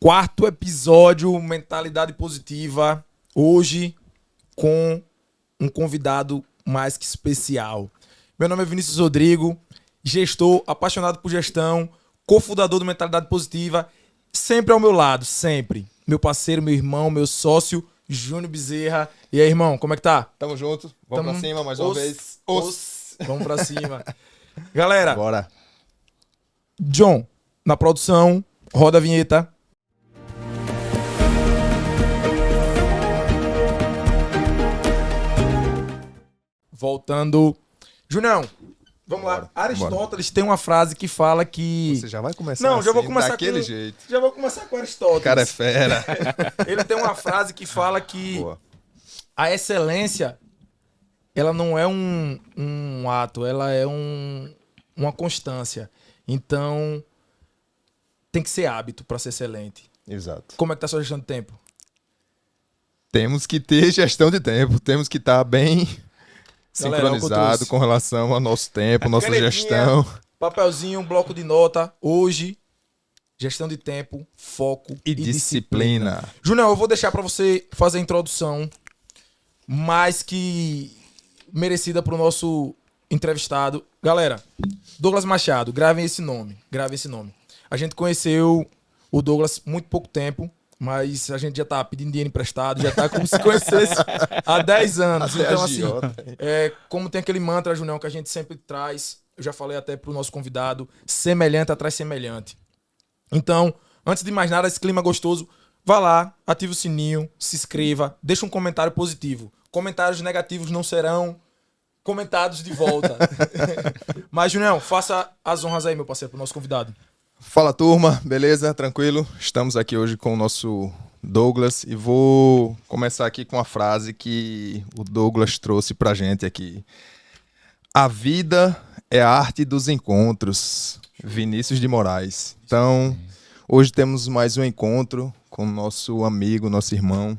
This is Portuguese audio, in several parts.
Quarto episódio, Mentalidade Positiva, hoje com um convidado mais que especial. Meu nome é Vinícius Rodrigo, gestor, apaixonado por gestão, cofundador do Mentalidade Positiva, sempre ao meu lado, sempre. Meu parceiro, meu irmão, meu sócio, Júnior Bezerra. E aí, irmão, como é que tá? Tamo junto, vamos pra cima mais uma vez. Vamos pra cima. Galera, Bora. John, na produção, roda a vinheta. Voltando. Junião, vamos lá. Bora, Aristóteles tem uma frase que fala que... Você já vai começar Não, assim, já vou começar daquele com... jeito. Já vou começar com Aristóteles. O cara é fera. Ele tem uma frase que fala que Boa. a excelência, ela não é um ato, ela é uma constância. Então, tem que ser hábito para ser excelente. Exato. Como é que tá a sua gestão de tempo? Temos que ter gestão de tempo, temos que estar bem Galera, é o que eu sincronizado trouxe. com relação ao nosso tempo, nossa Canetinha, gestão. Papelzinho, um bloco de nota. Hoje, gestão de tempo, foco E disciplina. Junião, eu vou deixar pra você fazer a introdução mais que merecida pro nosso entrevistado. Galera, Douglas Machado, gravem esse nome. A gente conheceu o Douglas muito pouco tempo, mas a gente já tá pedindo dinheiro emprestado, já tá como se conhecesse há 10 anos. Até Então, assim, agiota. como tem aquele mantra, Junião, que a gente sempre traz, eu já falei até pro nosso convidado, semelhante atrai semelhante. Então, antes de mais nada, esse clima gostoso, vá lá, ative o sininho, se inscreva, deixa um comentário positivo. Comentários negativos não serão comentados de volta. Mas, Junião, faça as honras aí, meu parceiro, pro nosso convidado. Fala, turma, beleza? Tranquilo? Estamos aqui hoje com o nosso Douglas e vou começar aqui com uma frase que o Douglas trouxe pra gente aqui. A vida é a arte dos encontros. Vinícius de Moraes. Então, hoje temos mais um encontro com o nosso amigo, nosso irmão,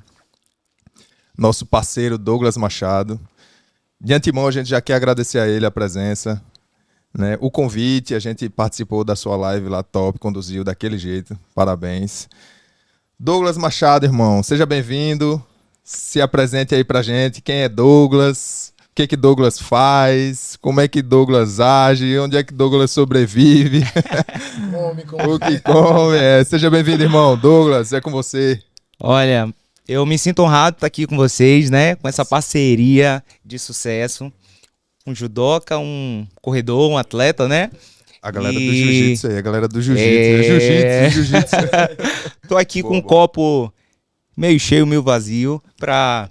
nosso parceiro Douglas Machado. De antemão, a gente já quer agradecer a ele a presença, né? O convite, a gente participou da sua live lá, top, conduziu daquele jeito. Parabéns. Douglas Machado, irmão, seja bem-vindo. Se apresente aí pra gente. Quem é Douglas? O que Douglas faz? Como é que Douglas age? Onde é que Douglas sobrevive? O que come? Seja bem-vindo, irmão. Douglas, é com você. Olha, eu me sinto honrado de estar aqui com vocês, né? Com essa parceria de sucesso. Um judoca, um corredor, um atleta, né? A galera do jiu-jitsu aí, a galera do jiu-jitsu. Jiu-jitsu. Tô aqui com um Boa. copo meio cheio, meio vazio, para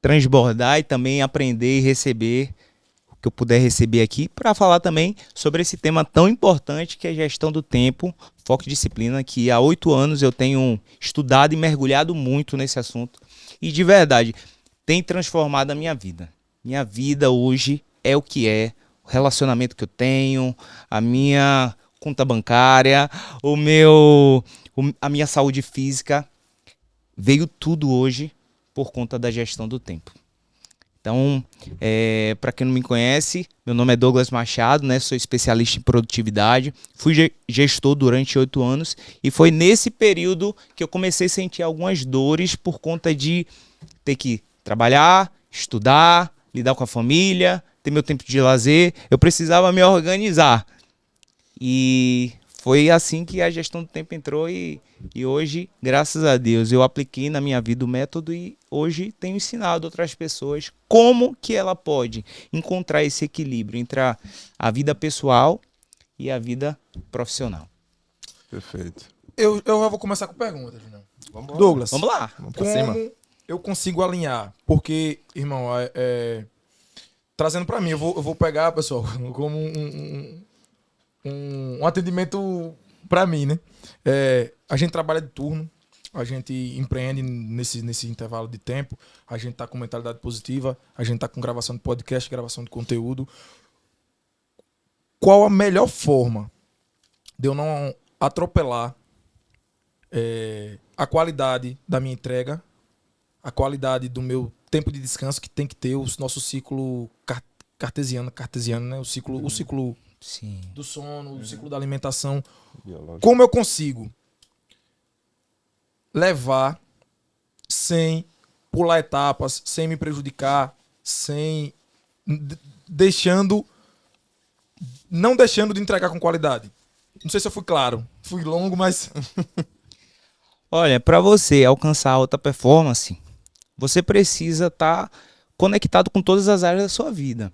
transbordar e também aprender e receber o que eu puder receber aqui, para falar também sobre esse tema tão importante que é a gestão do tempo, foco e disciplina, que há 8 anos eu tenho estudado e mergulhado muito nesse assunto. E de verdade, tem transformado a minha vida. Minha vida hoje é o que é, o relacionamento que eu tenho, a minha conta bancária, a minha saúde física, veio tudo hoje por conta da gestão do tempo. Então, para quem não me conhece, meu nome é Douglas Machado, né? Sou especialista em produtividade, fui gestor durante 8 anos e foi nesse período que eu comecei a sentir algumas dores por conta de ter que trabalhar, estudar, lidar com a família, ter meu tempo de lazer. Eu precisava me organizar. E foi assim que a gestão do tempo entrou e hoje, graças a Deus, eu apliquei na minha vida o método e hoje tenho ensinado outras pessoas como que ela pode encontrar esse equilíbrio entre a vida pessoal e a vida profissional. Perfeito. Eu já vou começar com perguntas, Junião. Vamos lá. Douglas, Vamos lá. Vamos pra cima. como eu consigo alinhar? Porque, irmão, trazendo pra mim, eu vou pegar, pessoal, como um atendimento pra mim, né? A gente trabalha de turno, a gente empreende nesse intervalo de tempo, a gente tá com mentalidade positiva, a gente tá com gravação de podcast, gravação de conteúdo. Qual a melhor forma de eu não atropelar a qualidade da minha entrega, a qualidade do meu tempo de descanso, que tem que ter o nosso ciclo cartesiano, né? O ciclo Sim. do sono, o ciclo da alimentação. Biológico. Como eu consigo levar sem pular etapas, sem me prejudicar, sem deixando, não deixando de entregar com qualidade. Não sei se eu fui claro, fui longo, mas Olha, para você alcançar alta performance, você precisa estar conectado com todas as áreas da sua vida.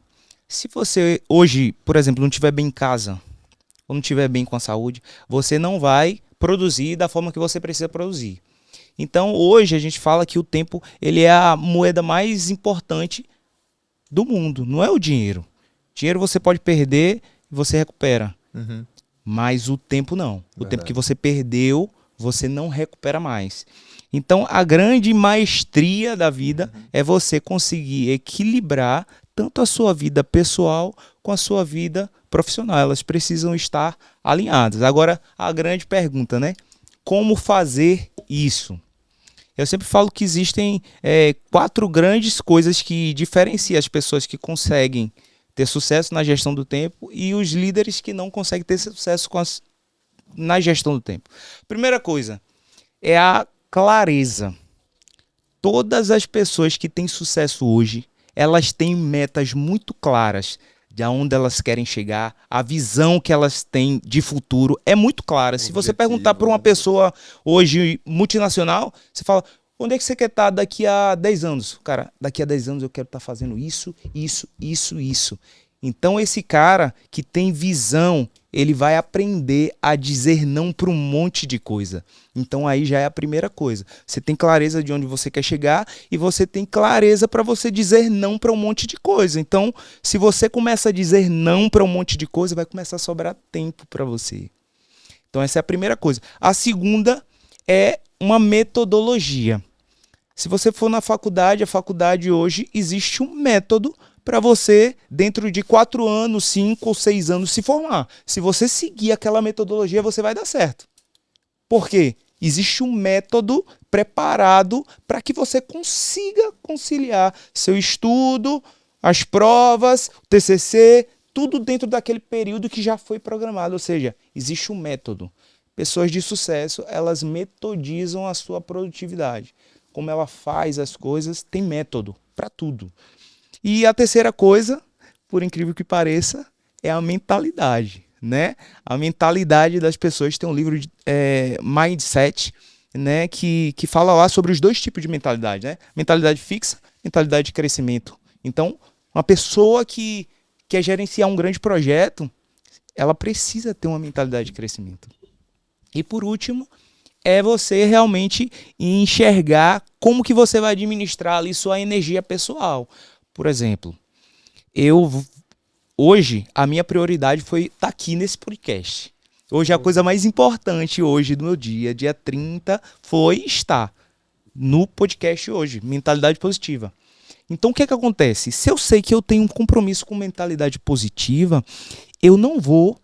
Se você hoje, por exemplo, não estiver bem em casa, ou não estiver bem com a saúde, você não vai produzir da forma que você precisa produzir. Então, hoje a gente fala que o tempo ele é a moeda mais importante do mundo, não é o dinheiro. Dinheiro você pode perder e você recupera, Uhum. mas o tempo não. O tempo Verdade. que você perdeu, você não recupera mais. Então, a grande maestria da vida é você conseguir equilibrar tanto a sua vida pessoal com a sua vida profissional. Elas precisam estar alinhadas. Agora, a grande pergunta, né? Como fazer isso? Eu sempre falo que existem 4 grandes coisas que diferenciam as pessoas que conseguem ter sucesso na gestão do tempo e os líderes que não conseguem ter sucesso na gestão do tempo. Primeira coisa é a clareza. Todas as pessoas que têm sucesso hoje, elas têm metas muito claras de aonde elas querem chegar, a visão que elas têm de futuro é muito clara. Se você perguntar para uma pessoa hoje multinacional, você fala, onde é que você quer estar daqui a 10 anos? Cara, daqui a 10 anos eu quero estar fazendo isso, isso, isso, isso. Então esse cara que tem visão, ele vai aprender a dizer não para um monte de coisa. Então aí já é a primeira coisa. Você tem clareza de onde você quer chegar e você tem clareza para você dizer não para um monte de coisa. Então, se você começa a dizer não para um monte de coisa, vai começar a sobrar tempo para você. Então essa é a primeira coisa. A segunda é uma metodologia. Se você for na faculdade, a faculdade hoje existe um método para você, dentro de 4 anos, 5 ou 6 anos, se formar. Se você seguir aquela metodologia, você vai dar certo. Por quê? Existe um método preparado para que você consiga conciliar seu estudo, as provas, o TCC, tudo dentro daquele período que já foi programado. Ou seja, existe um método. Pessoas de sucesso, elas metodizam a sua produtividade. Como ela faz as coisas, tem método para tudo. E a terceira coisa, por incrível que pareça, é a mentalidade, né? A mentalidade das pessoas. Tem um livro de Mindset, né, que fala lá sobre os 2 tipos de mentalidade, né? Mentalidade fixa, mentalidade de crescimento. Então, uma pessoa que quer gerenciar um grande projeto, ela precisa ter uma mentalidade de crescimento. E por último, é você realmente enxergar como que você vai administrar ali sua energia pessoal. Por exemplo, hoje a minha prioridade foi estar aqui nesse podcast. Hoje a coisa mais importante hoje do meu dia 30, foi estar no podcast hoje, Mentalidade Positiva. Então o que é que acontece? Se eu sei que eu tenho um compromisso com mentalidade positiva, eu não vou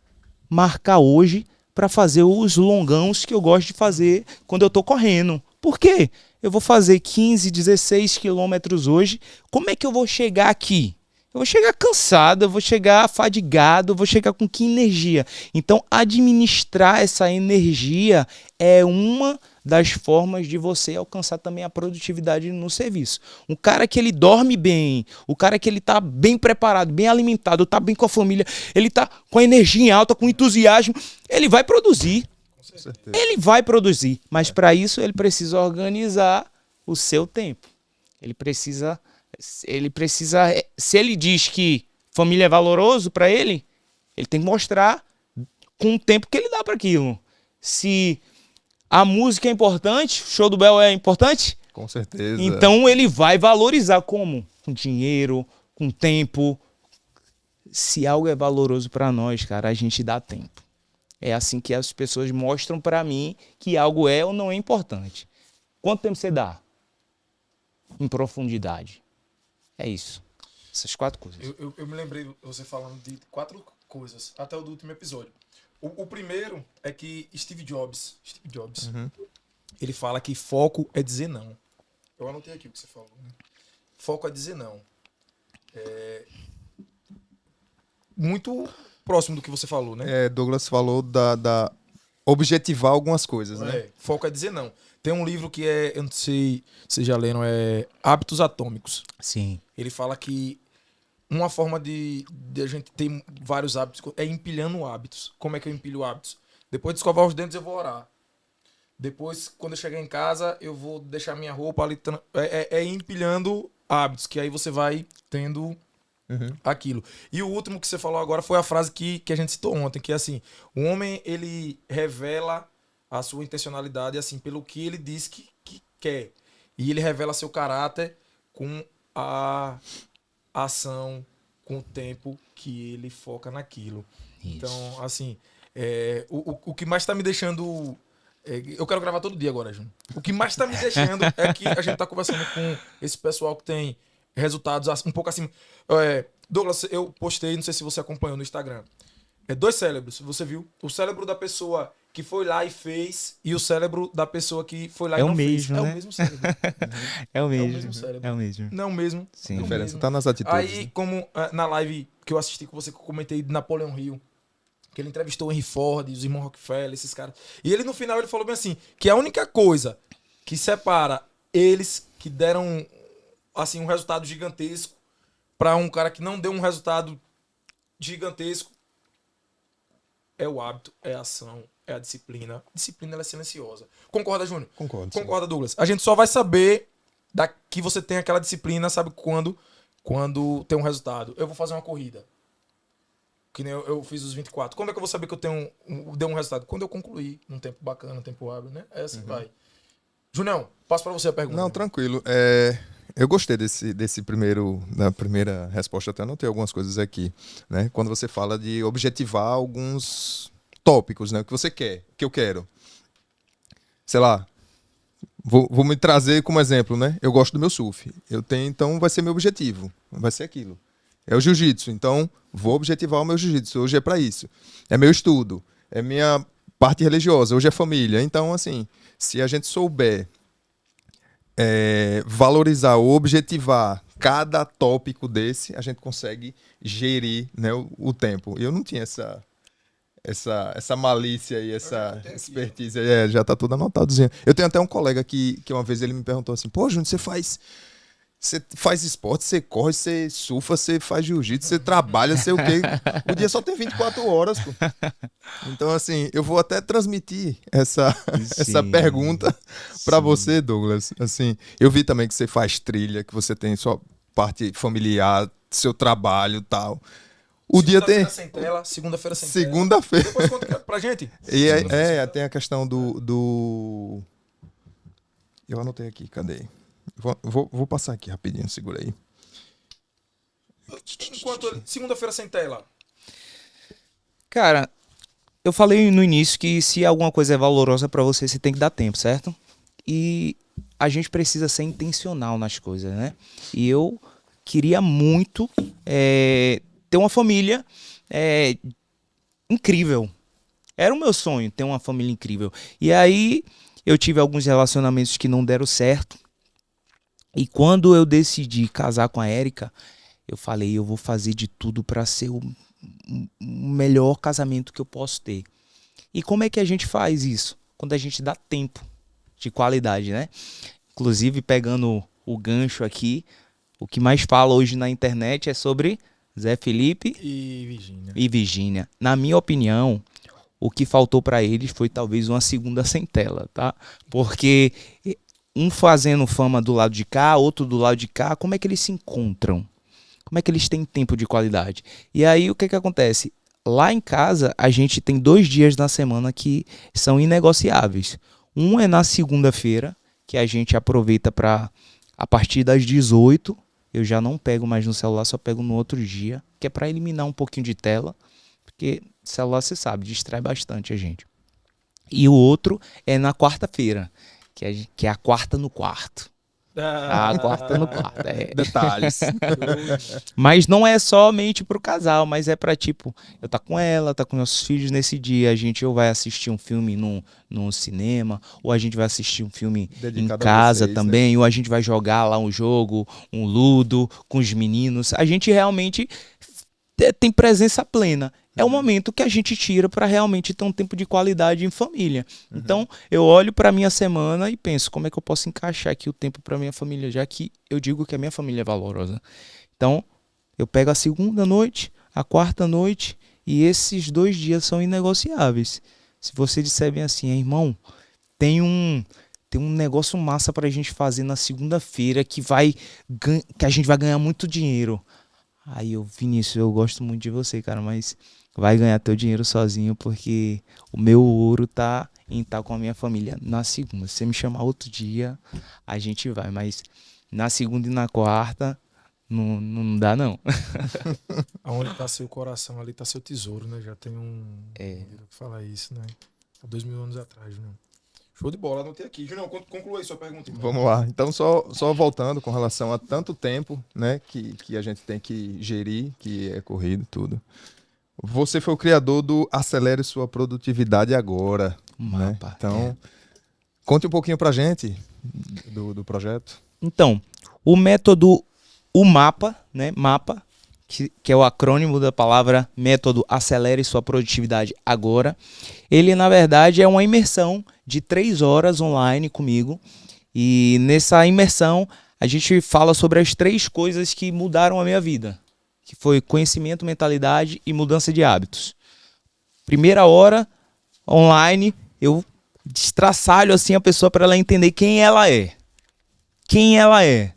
marcar hoje para fazer os longãos que eu gosto de fazer quando eu estou correndo. Por quê? Eu vou fazer 15, 16 quilômetros hoje. Como é que eu vou chegar aqui? Eu vou chegar cansado, eu vou chegar fadigado, eu vou chegar com que energia? Então, administrar essa energia é uma das formas de você alcançar também a produtividade no serviço. Um cara que ele dorme bem, o cara que ele tá bem preparado, bem alimentado, tá bem com a família, ele tá com a energia em alta, com entusiasmo, ele vai produzir. Com certeza. Ele vai produzir, mas para isso ele precisa organizar o seu tempo. Ele precisa, se ele diz que família é valoroso para ele, ele tem que mostrar com o tempo que ele dá para aquilo. Se a música é importante, o show do Bel é importante, Com certeza. então ele vai valorizar como? Com dinheiro, com tempo. Se algo é valoroso para nós, cara, a gente dá tempo. É assim que as pessoas mostram para mim que algo é ou não é importante. Quanto tempo você dá? Em profundidade. É isso. Essas 4 coisas. eu me lembrei de você falando de 4 coisas, até o do último episódio. O primeiro é que Steve Jobs, ele fala que foco é dizer não. Eu anotei aqui o que você falou, né? Foco é dizer não. Muito próximo do que você falou, né? Douglas falou da objetivar algumas coisas, né? Foco é dizer não. Tem um livro que eu não sei se vocês já leram, é Hábitos Atômicos. Sim. Ele fala que uma forma de a gente ter vários hábitos é empilhando hábitos. Como é que eu empilho hábitos? Depois de escovar os dentes, eu vou orar. Depois, quando eu chegar em casa, eu vou deixar minha roupa ali. É empilhando hábitos, que aí você vai tendo aquilo. E o último que você falou agora foi a frase que a gente citou ontem, que é assim, o homem, ele revela a sua intencionalidade assim, pelo que ele diz que quer. E ele revela seu caráter com a ação, com o tempo que ele foca naquilo. Isso. Então, assim, o que mais tá me deixando... eu quero gravar todo dia agora, Júnior. O que mais tá me deixando é que a gente tá conversando com esse pessoal que tem resultados um pouco acima. Douglas, eu postei, não sei se você acompanhou no Instagram. 2 cérebros, você viu? O cérebro da pessoa que foi lá e fez e o cérebro da pessoa que foi lá e não mesmo, fez. né? É o mesmo cérebro. É o mesmo. mesmo cérebro. É o mesmo. Não é o mesmo. Sim. A É o diferença mesmo. tá nas atitudes. Aí, né? como na live que eu assisti com você, que eu comentei de Napoleão Hill, que ele entrevistou o Henry Ford, os irmãos Rockefeller, esses caras. E ele, no final, ele falou bem assim, que a única coisa que separa eles que deram, assim, um resultado gigantesco para um cara que não deu um resultado gigantesco é o hábito, é a ação, é a disciplina. A disciplina, ela é silenciosa. Concorda, Júnior? Concordo. sim. Concorda, Douglas? A gente só vai saber que você tem aquela disciplina, sabe quando tem um resultado. Eu vou fazer uma corrida. Que nem eu fiz os 24. Como é que eu vou saber que eu dei um resultado? Quando eu concluir, num tempo bacana, num tempo hábil, né? É assim, vai. Junião, passo pra você a pergunta. Não, tranquilo. Eu gostei desse da primeira resposta, até anotei algumas coisas aqui, né? Quando você fala de objetivar alguns tópicos, né? O que você quer, o que eu quero. Sei lá, vou me trazer como exemplo, né? Eu gosto do meu surf. Então vai ser meu objetivo, vai ser aquilo. É o jiu-jitsu, então vou objetivar o meu jiu-jitsu. Hoje é para isso. É meu estudo, é minha parte religiosa, hoje é família. Então, assim, se a gente souber valorizar ou objetivar cada tópico desse, a gente consegue gerir, né, o tempo. E eu não tinha essa malícia e essa expertise. Já tá tudo anotadozinho. Eu tenho até um colega que uma vez ele me perguntou assim, pô, Júnior, você faz esporte, você corre, você surfa, você faz jiu-jitsu, você trabalha, sei o quê. O dia só tem 24 horas, pô. Então, assim, eu vou até transmitir essa pergunta para você, Douglas. Assim, eu vi também que você faz trilha, que você tem sua parte familiar, seu trabalho e tal. O dia tem... Segunda-feira sem tela. Segunda-feira. Depois conta pra gente. E tem a questão do... Eu anotei aqui, cadê? Vou passar aqui rapidinho, segura aí. Segunda-feira sem tela. Cara, eu falei no início que se alguma coisa é valorosa pra você, você tem que dar tempo, certo? E a gente precisa ser intencional nas coisas, né? E eu queria muito ter uma família incrível. Era o meu sonho, ter uma família incrível. E aí eu tive alguns relacionamentos que não deram certo. E quando eu decidi casar com a Érica, eu falei, eu vou fazer de tudo para ser o melhor casamento que eu posso ter. E como é que a gente faz isso? Quando a gente dá tempo de qualidade, né? Inclusive, pegando o gancho aqui, o que mais fala hoje na internet é sobre Zé Felipe e Virgínia. Na minha opinião, o que faltou para eles foi talvez uma segunda sem tela, tá? Porque um fazendo fama do lado de cá, outro do lado de cá, como é que eles se encontram? Como é que eles têm tempo de qualidade? E aí, o que acontece? Lá em casa, a gente tem 2 dias na semana que são inegociáveis. Um é na segunda-feira, que a gente aproveita para, a partir das 18, eu já não pego mais no celular, só pego no outro dia, que é para eliminar um pouquinho de tela, porque celular, você sabe, distrai bastante a gente. E o outro é na quarta-feira, que é a quarta no quarto. A quarta no quarto. Detalhes. Mas não é somente pro casal, mas é pra, tipo, eu tá com ela, tá com nossos filhos nesse dia, a gente ou vai assistir um filme no cinema, ou a gente vai assistir um filme dedicado em casa também, né? Ou a gente vai jogar lá um jogo, um ludo com os meninos. A gente realmente tem presença plena. É o momento que a gente tira para realmente ter um tempo de qualidade em família. Então, eu olho para minha semana e penso, como é que eu posso encaixar aqui o tempo para minha família, já que eu digo que a minha família é valorosa. Então, eu pego a segunda noite, a quarta noite, e esses 2 dias são inegociáveis. Se você disser bem assim, irmão, tem um negócio massa pra gente fazer na segunda-feira que a gente vai ganhar muito dinheiro. Aí eu, Vinícius, eu gosto muito de você, cara, mas vai ganhar teu dinheiro sozinho, porque o meu ouro tá em estar com a minha família na segunda. Se você me chamar outro dia, a gente vai, mas na segunda e na quarta não dá, não. Aonde tá seu coração, ali tá seu tesouro, né? Já tem um... É. que fala isso, né? Há 2000 anos atrás, Junião. Show de bola, anotei aqui. Junião, conclua aí sua pergunta. Então. Vamos lá. Então, só voltando com relação a tanto tempo, né, que a gente tem que gerir, que é corrido tudo. Você foi o criador do Acelere Sua Produtividade Agora, né? Mapa, Então, conte um pouquinho pra gente do projeto. Então, o método, o mapa, né? Mapa, que é o acrônimo da palavra método Acelere Sua Produtividade Agora. Ele, na verdade, é uma imersão de 3 horas online comigo. E nessa imersão, a gente fala sobre as 3 coisas que mudaram a minha vida. Que foi conhecimento, mentalidade e mudança de hábitos. Primeira hora, online, eu destraçalho assim a pessoa para ela entender quem ela é. Quem ela é.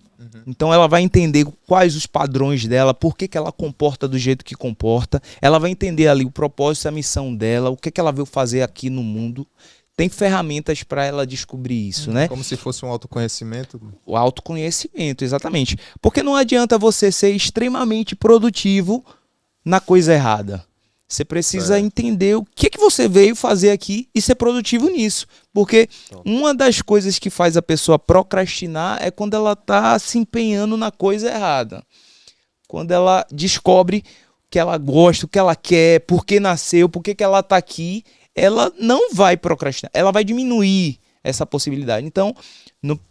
Então ela vai entender quais os padrões dela, por que ela comporta do jeito que comporta. Ela vai entender ali o propósito, a missão dela, o que ela veio fazer aqui no mundo. Tem ferramentas para ela descobrir isso, né? Como se fosse um autoconhecimento. O autoconhecimento, exatamente. Porque não adianta você ser extremamente produtivo na coisa errada. Você precisa entender o que você veio fazer aqui e ser produtivo nisso. Porque uma das coisas que faz a pessoa procrastinar é quando ela está se empenhando na coisa errada. Quando ela descobre o que ela gosta, o que ela quer, por que nasceu, por que ela está aqui, ela não vai procrastinar, ela vai diminuir essa possibilidade. Então,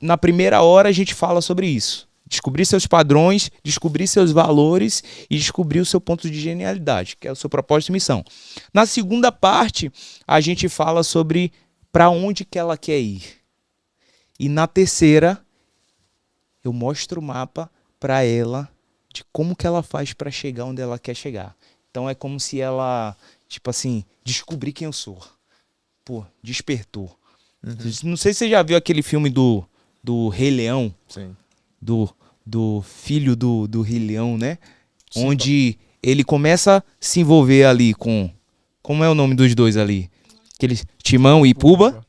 na primeira hora a gente fala sobre isso. Descobrir seus padrões, descobrir seus valores e descobrir o seu ponto de genialidade, que é o seu propósito e missão. Na segunda parte, a gente fala sobre para onde que ela quer ir. E na terceira, eu mostro o mapa para ela de como que ela faz para chegar onde ela quer chegar. Então é como se ela, tipo assim, descobrir quem eu sou. Pô, despertou. Não sei se você já viu aquele filme do Rei Leão. Sim. Do filho do Rei Leão, né? Sim, onde ele começa a se envolver ali com... Como é o nome dos dois ali? Aqueles Timão e Pumba.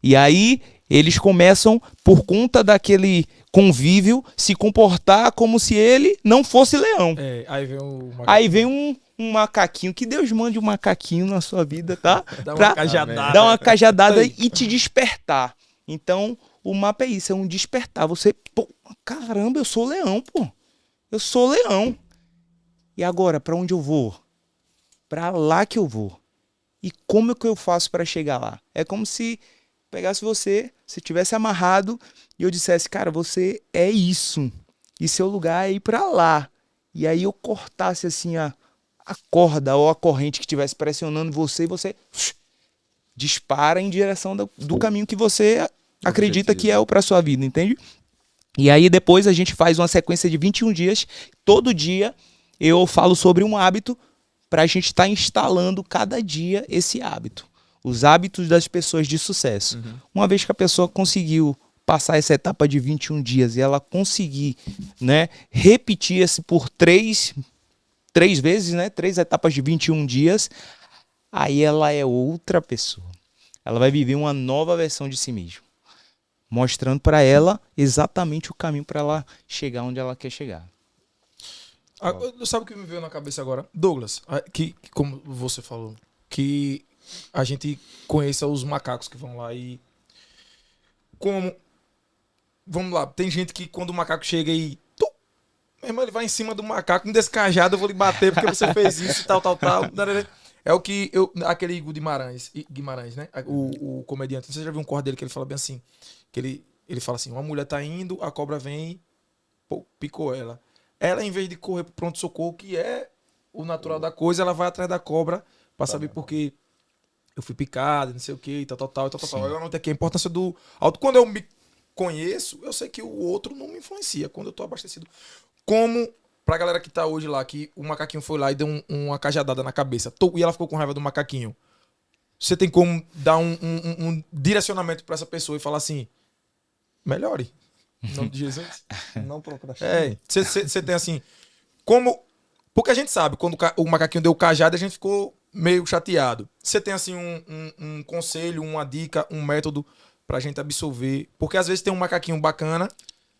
E aí eles começam, por conta daquele convívio, se comportar como se ele não fosse leão. Aí vem um macaquinho, que Deus mande um macaquinho na sua vida, tá? Dá uma cajadada. Dar uma cajadada e te despertar. Então, o mapa é isso, é um despertar. Você, pô, caramba, eu sou leão, pô. Eu sou leão. E agora, para onde eu vou? Para lá que eu vou. E como é que eu faço para chegar lá? É como se pegasse você, se tivesse amarrado e eu dissesse, cara, você é isso. E seu lugar é ir para lá. E aí eu cortasse assim a corda ou a corrente que estivesse pressionando você e você dispara em direção do caminho que você acredita que é o para sua vida, entende? E aí depois a gente faz uma sequência de 21 dias. Todo dia eu falo sobre um hábito para a gente estar instalando cada dia esse hábito. Os hábitos das pessoas de sucesso. Uma vez que a pessoa conseguiu passar essa etapa de 21 dias e ela conseguir, né, repetir esse por 3 vezes, né, 3 etapas de 21 dias, aí ela é outra pessoa. Ela vai viver uma nova versão de si mesma, mostrando para ela exatamente o caminho para ela chegar onde ela quer chegar. Sabe o que me veio na cabeça agora? Douglas, que como você falou, que a gente conheça os macacos que vão lá e... Vamos lá, tem gente que quando o macaco chega e... Meu irmão, ele vai em cima do macaco, um descajado, eu vou lhe bater porque você fez isso e tal. É o que aquele Guimarães, né? O comediante, você já viu um corte dele que ele fala bem assim, que ele fala assim, uma mulher tá indo, a cobra vem, picou ela. Ela, em vez de correr pro pronto-socorro, que é o natural da coisa, ela vai atrás da cobra pra saber por que eu fui picado, não sei o que, tal. Eu anotei aqui a importância do auto. Quando eu me conheço, eu sei que o outro não me influencia. Quando eu tô abastecido. Como pra galera que tá hoje lá, que o macaquinho foi lá e deu uma cajadada na cabeça. E ela ficou com raiva do macaquinho. Você tem como dar um direcionamento pra essa pessoa e falar assim, melhore. Em nome de Jesus. Não procura. Você tem assim, como... Porque a gente sabe, quando o macaquinho deu o cajado, a gente ficou meio chateado. Você tem assim um conselho, uma dica, um método pra gente absorver? Porque às vezes tem um macaquinho bacana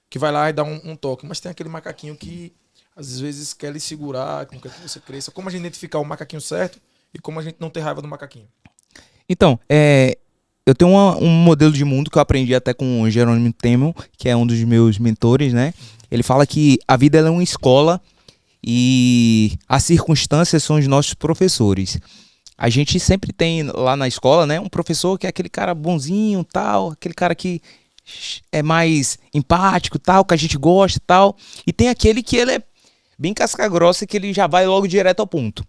que vai lá e dá um toque, mas tem aquele macaquinho que às vezes quer lhe segurar, que não quer que você cresça. Como a gente identificar o macaquinho certo e como a gente não ter raiva do macaquinho? Então, eu tenho um modelo de mundo que eu aprendi até com o Jerônimo Temel, que é um dos meus mentores, né? Ele fala que a vida ela é uma escola e as circunstâncias são os nossos professores. A gente sempre tem lá na escola, né, um professor que é aquele cara bonzinho, tal, aquele cara que é mais empático, tal, que a gente gosta, tal. E tem aquele que ele é bem casca-grossa, que ele já vai logo direto ao ponto.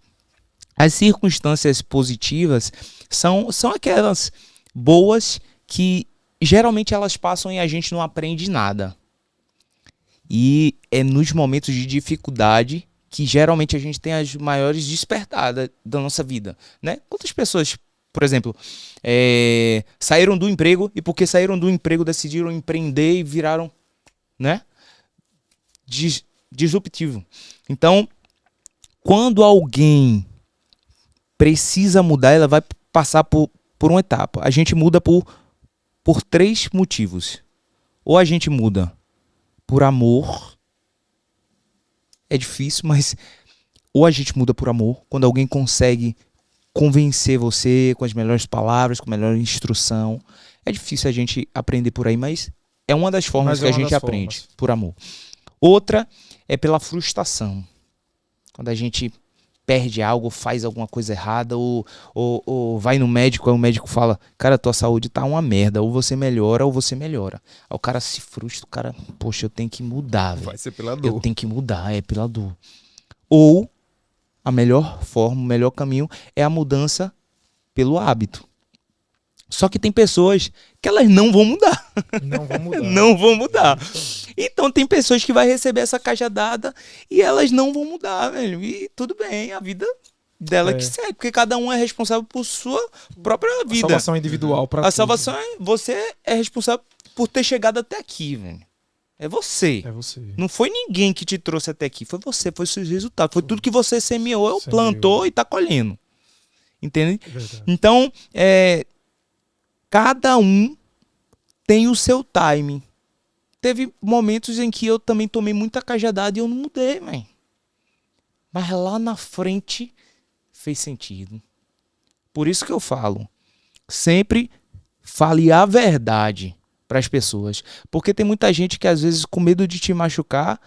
As circunstâncias positivas são aquelas boas que geralmente elas passam e a gente não aprende nada. E é nos momentos de dificuldade que geralmente a gente tem as maiores despertadas da nossa vida, né? Quantas pessoas, por exemplo, saíram do emprego e porque saíram do emprego decidiram empreender e viraram, né? Disruptivo. Então, quando alguém precisa mudar, ela vai passar por uma etapa. A gente muda por 3 motivos. Ou a gente muda por amor. É difícil, mas ou a gente muda por amor, quando alguém consegue convencer você com as melhores palavras, com a melhor instrução. É difícil a gente aprender por aí, mas é uma das formas que a gente aprende, por amor. Outra é pela frustração. Quando a gente perde algo, faz alguma coisa errada, ou vai no médico, aí o médico fala, cara, tua saúde tá uma merda, ou você melhora, ou você melhora. Aí o cara se frustra, o cara, poxa, eu tenho que mudar, velho. Vai ser pela dor. Eu tenho que mudar, é pela dor. Ou a melhor forma, o melhor caminho é a mudança pelo hábito. Só que tem pessoas que elas não vão mudar. Não vão mudar. Não vão mudar. Então tem pessoas que vai receber essa cajadada e elas não vão mudar, velho. E tudo bem, a vida dela que segue. Porque cada um é responsável por sua própria vida. A salvação individual pra A salvação é... Você é responsável por ter chegado até aqui, velho. É você. É você. Não foi ninguém que te trouxe até aqui. Foi você, foi seus resultados. Foi tudo que você semeou, plantou e tá colhendo. Entende? É verdade. Então, cada um tem o seu timing. Teve momentos em que eu também tomei muita cajadada e eu não mudei, mãe. Mas lá na frente fez sentido. Por isso que eu falo, sempre fale a verdade para as pessoas. Porque tem muita gente que às vezes com medo de te machucar,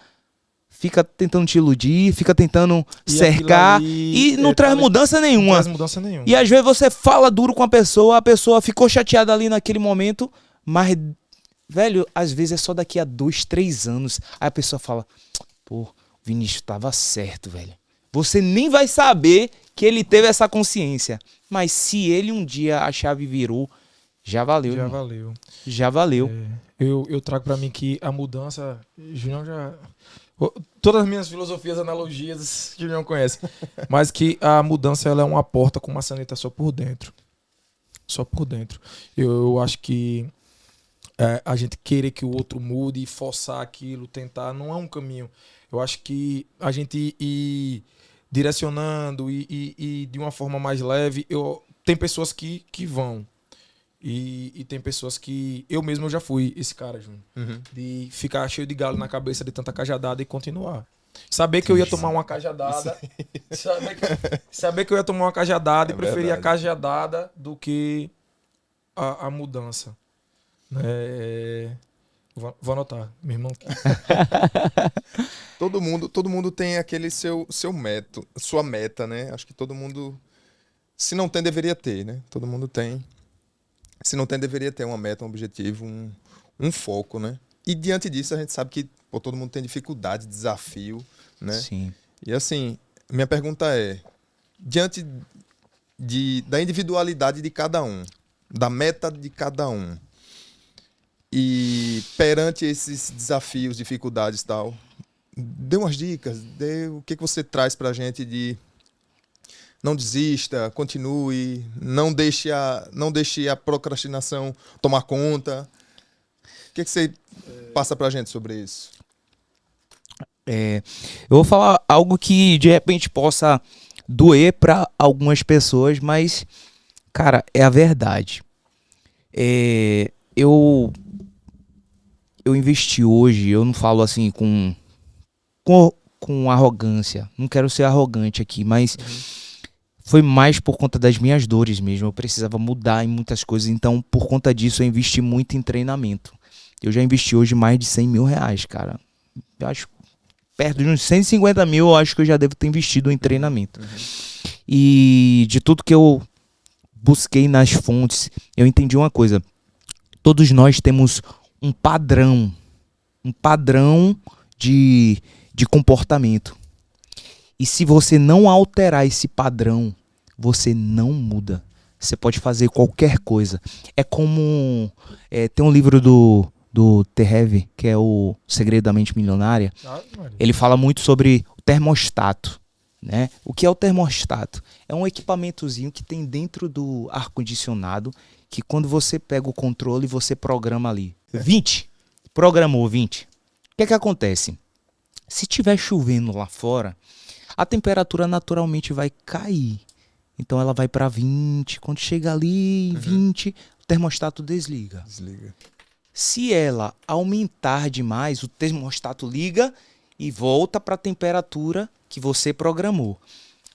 fica tentando te iludir, fica tentando cercar e não traz mudança nenhuma. Não traz mudança nenhuma. E às vezes você fala duro com a pessoa ficou chateada ali naquele momento, mas, velho, às vezes é só daqui a 2, 3 anos. Aí a pessoa fala, pô, o Vinícius tava certo, velho. Você nem vai saber que ele teve essa consciência. Mas se ele um dia a chave virou, já valeu. Já irmão. valeu. Já valeu. Eu trago pra mim que a mudança... Julião já... Todas as minhas filosofias, analogias, Julião conhece. Mas que a mudança ela é uma porta com maçaneta só por dentro. Só por dentro. Eu acho que a gente querer que o outro mude, forçar aquilo, tentar, não é um caminho. Eu acho que a gente ir direcionando e de uma forma mais leve, tem pessoas que vão. E tem pessoas que... Eu mesmo já fui esse cara, Júnior. Uhum. De ficar cheio de galo na cabeça de tanta cajadada e continuar. Saber que eu ia tomar uma cajadada. Saber que eu ia tomar uma cajadada e preferir a cajadada do que a mudança. Vou anotar, meu irmão. Todo mundo tem aquele seu método, sua meta, né? Acho que todo mundo, se não tem, deveria ter, né? Todo mundo tem. Se não tem, deveria ter uma meta, um objetivo, um foco, né? E diante disso, a gente sabe que todo mundo tem dificuldade, desafio, né? Sim. E assim, minha pergunta é, diante da individualidade de cada um, da meta de cada um, e perante esses desafios, dificuldades e tal, dê umas dicas, o que você traz pra gente de não desista, continue, não deixe a procrastinação tomar conta. O que você passa pra gente sobre isso? Eu vou falar algo que de repente possa doer para algumas pessoas, mas, cara, é a verdade. Eu investi hoje, eu não falo assim com arrogância, não quero ser arrogante aqui, mas foi mais por conta das minhas dores mesmo. Eu precisava mudar em muitas coisas, então por conta disso eu investi muito em treinamento. Eu já investi hoje mais de 100 mil reais, cara. Eu acho perto de uns 150 mil, eu acho que eu já devo ter investido em treinamento. E de tudo que eu busquei nas fontes, eu entendi uma coisa. Todos nós temos um padrão de comportamento. E se você não alterar esse padrão, você não muda. Você pode fazer qualquer coisa. É como... tem um livro do Terrev, que é o Segredo da Mente Milionária. Ele fala muito sobre o termostato, né? O que é o termostato? É um equipamentozinho que tem dentro do ar-condicionado, que quando você pega o controle, você programa ali. 20. Programou 20. O que acontece? Se tiver chovendo lá fora, a temperatura naturalmente vai cair. Então ela vai para 20. Quando chega ali em 20, o termostato desliga. Se ela aumentar demais, o termostato liga e volta para a temperatura que você programou.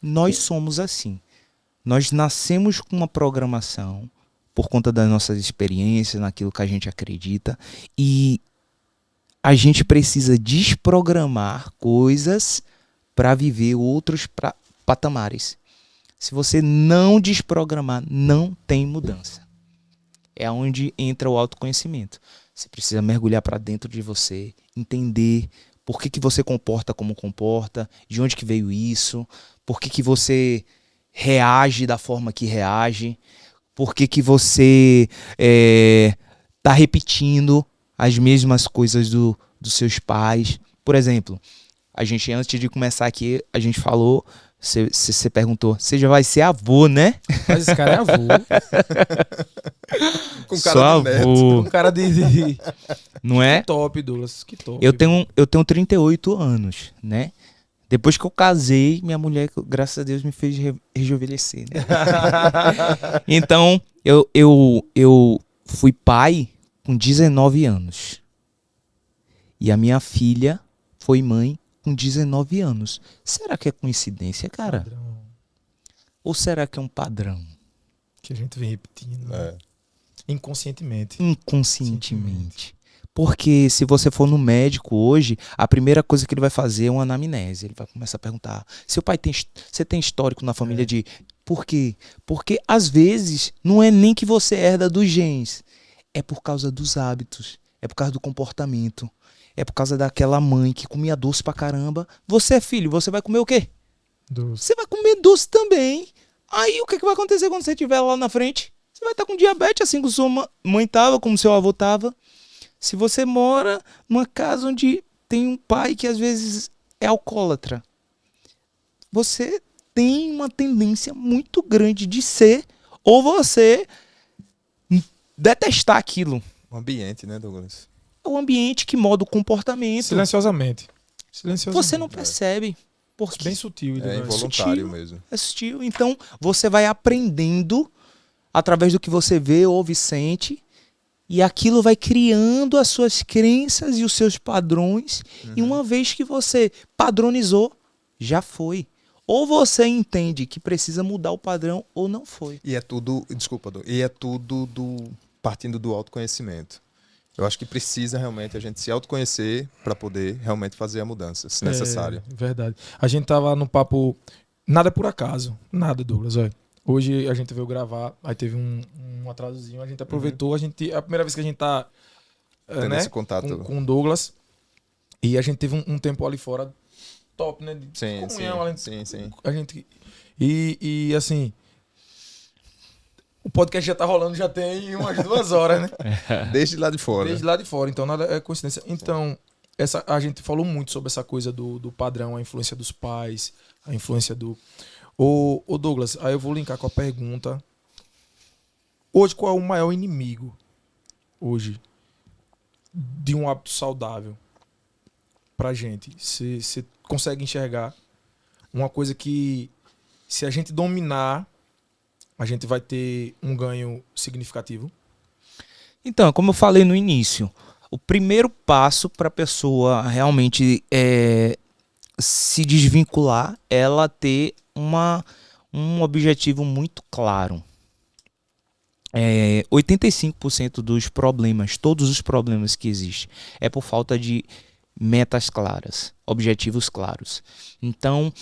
Nós somos assim. Nós nascemos com uma programação por conta das nossas experiências, naquilo que a gente acredita, e a gente precisa desprogramar coisas para viver outros patamares. Se você não desprogramar, não tem mudança. É onde entra o autoconhecimento. Você precisa mergulhar para dentro de você, entender por que você comporta como comporta, de onde que veio isso, por que você reage da forma que reage, por que você tá repetindo as mesmas coisas dos seus pais. Por exemplo, a gente, antes de começar aqui, a gente falou, você perguntou, você já vai ser avô, né? Mas esse cara é avô. Com Só cara de neto. avô. Um cara de... Não é? Que top, Douglas. Que top. Eu tenho 38 anos, né? Depois que eu casei, minha mulher, graças a Deus, me fez rejuvenescer, né? Então, eu fui pai com 19 anos. E a minha filha foi mãe com 19 anos. Será que é coincidência, cara? Padrão. Ou será que é um padrão? Que a gente vem repetindo. Né? Inconscientemente. Inconscientemente. Porque se você for no médico hoje, a primeira coisa que ele vai fazer é uma anamnese. Ele vai começar a perguntar: você tem histórico na família de... Por quê? Porque às vezes não é nem que você herda dos genes. É por causa dos hábitos. É por causa do comportamento. É por causa daquela mãe que comia doce pra caramba. Você é filho, você vai comer o quê? Doce. Você vai comer doce também. Aí o que vai acontecer quando você estiver lá na frente? Você vai estar com diabetes, assim como sua mãe tava, como seu avô tava. Se você mora numa casa onde tem um pai que às vezes é alcoólatra, você tem uma tendência muito grande de ser, ou você detestar aquilo. O ambiente, né, Douglas? É o ambiente que molda o comportamento. Silenciosamente. Você não percebe. Porque Bem sutil. É involuntário mesmo. É sutil. Então, você vai aprendendo através do que você vê, ouve e sente. E aquilo vai criando as suas crenças e os seus padrões. E uma vez que você padronizou, já foi. Ou você entende que precisa mudar o padrão, ou não foi. E é tudo... Desculpa, Douglas. E é tudo partindo do autoconhecimento. Eu acho que precisa realmente a gente se autoconhecer para poder realmente fazer a mudança, se necessário. Verdade. A gente tava no papo... Nada é por acaso. Nada, Douglas. Olha. Hoje a gente veio gravar, aí teve um atrasozinho, a gente aproveitou, é a primeira vez que a gente tá Tendo esse contato com o Douglas, e a gente teve um tempo ali fora top, né? De Sim, comunhão, sim. a gente... E assim... O podcast já tá rolando, já tem umas 2 horas, né? Desde lá de fora. Desde lá de fora, então nada é coincidência. Então, a gente falou muito sobre essa coisa do padrão, a influência dos pais, a influência do... Ô Douglas, aí eu vou linkar com a pergunta. Hoje, qual é o maior inimigo, hoje, de um hábito saudável pra gente? Você consegue enxergar uma coisa que, se a gente dominar, a gente vai ter um ganho significativo? Então, como eu falei no início, o primeiro passo para a pessoa realmente se desvincular é ela ter um objetivo muito claro. 85% dos problemas, todos os problemas que existem, é por falta de metas claras, objetivos claros. Então,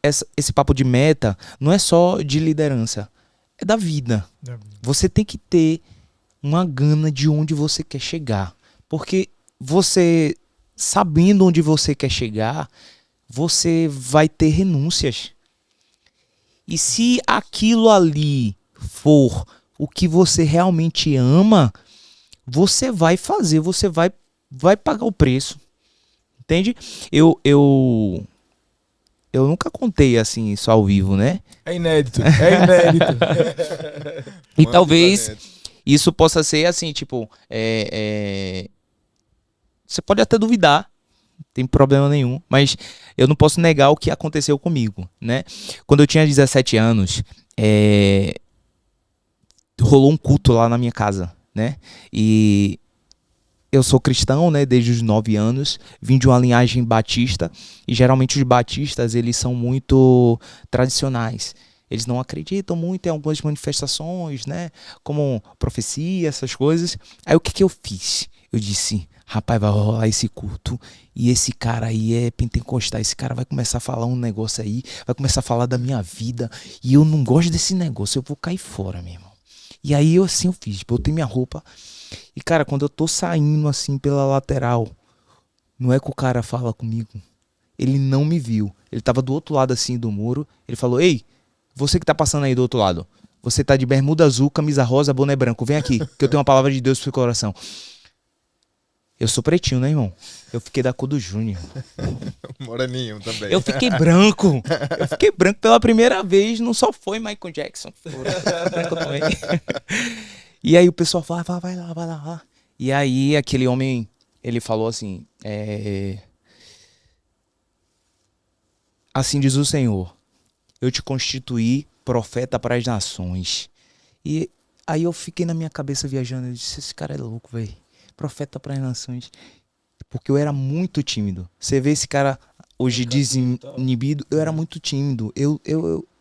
esse papo de meta não é só de liderança, é da vida. Você tem que ter uma gana de onde você quer chegar. Porque você, sabendo onde você quer chegar, você vai ter renúncias. E se aquilo ali for o que você realmente ama, você vai fazer, você vai pagar o preço. Entende? Eu nunca contei assim isso ao vivo, né? É inédito, é inédito. E talvez isso possa ser assim, tipo, você pode até duvidar, não tem problema nenhum, mas eu não posso negar o que aconteceu comigo, né? Quando eu tinha 17 anos, rolou um culto lá na minha casa, né? E eu sou cristão, né, desde os 9 anos, vim de uma linhagem batista, e geralmente os batistas, eles são muito tradicionais. Eles não acreditam muito em algumas manifestações, né, como profecia, essas coisas. Aí o que eu fiz? Eu disse, rapaz, vai rolar esse culto, e esse cara aí é pentecostal, esse cara vai começar a falar um negócio aí, vai começar a falar da minha vida, e eu não gosto desse negócio, eu vou cair fora, meu irmão. E aí eu fiz, botei minha roupa. E, cara, quando eu tô saindo assim pela lateral, não é que o cara fala comigo. Ele não me viu. Ele tava do outro lado assim do muro. Ele falou, ei, você que tá passando aí do outro lado. Você tá de bermuda azul, camisa rosa, boné branco. Vem aqui, que eu tenho uma palavra de Deus pro seu coração. Eu sou pretinho, né, irmão? Eu fiquei da cor do Júnior. Moreninho também. Eu fiquei branco. Eu fiquei branco pela primeira vez. Não só foi Michael Jackson. Branco também. E aí o pessoal fala, vai lá. E aí aquele homem, ele falou assim, assim diz o Senhor, eu te constituí profeta para as nações. E aí eu fiquei na minha cabeça viajando, eu disse, esse cara é louco, velho. Profeta para as nações. Porque eu era muito tímido. Você vê esse cara hoje desinibido, eu era muito tímido. Eu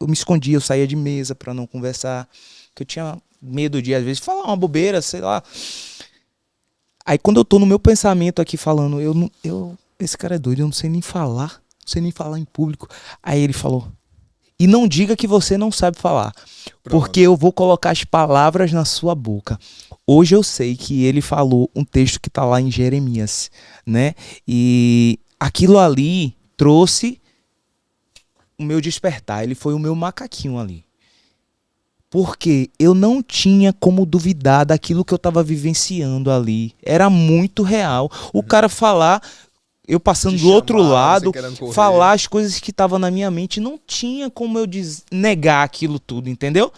me escondia, eu saía de mesa para não conversar, que eu tinha medo de, às vezes, falar uma bobeira, sei lá. Aí quando eu tô no meu pensamento aqui falando, esse cara é doido, eu não sei nem falar em público. Aí ele falou, e não diga que você não sabe falar, porque eu vou colocar as palavras na sua boca. Hoje eu sei que ele falou um texto que tá lá em Jeremias, né? E aquilo ali trouxe o meu despertar, ele foi o meu macaquinho ali. Porque eu não tinha como duvidar daquilo que eu estava vivenciando ali. Era muito real. O cara falar, eu passando do outro lado, falar as coisas que estavam na minha mente, não tinha como eu negar aquilo tudo, entendeu?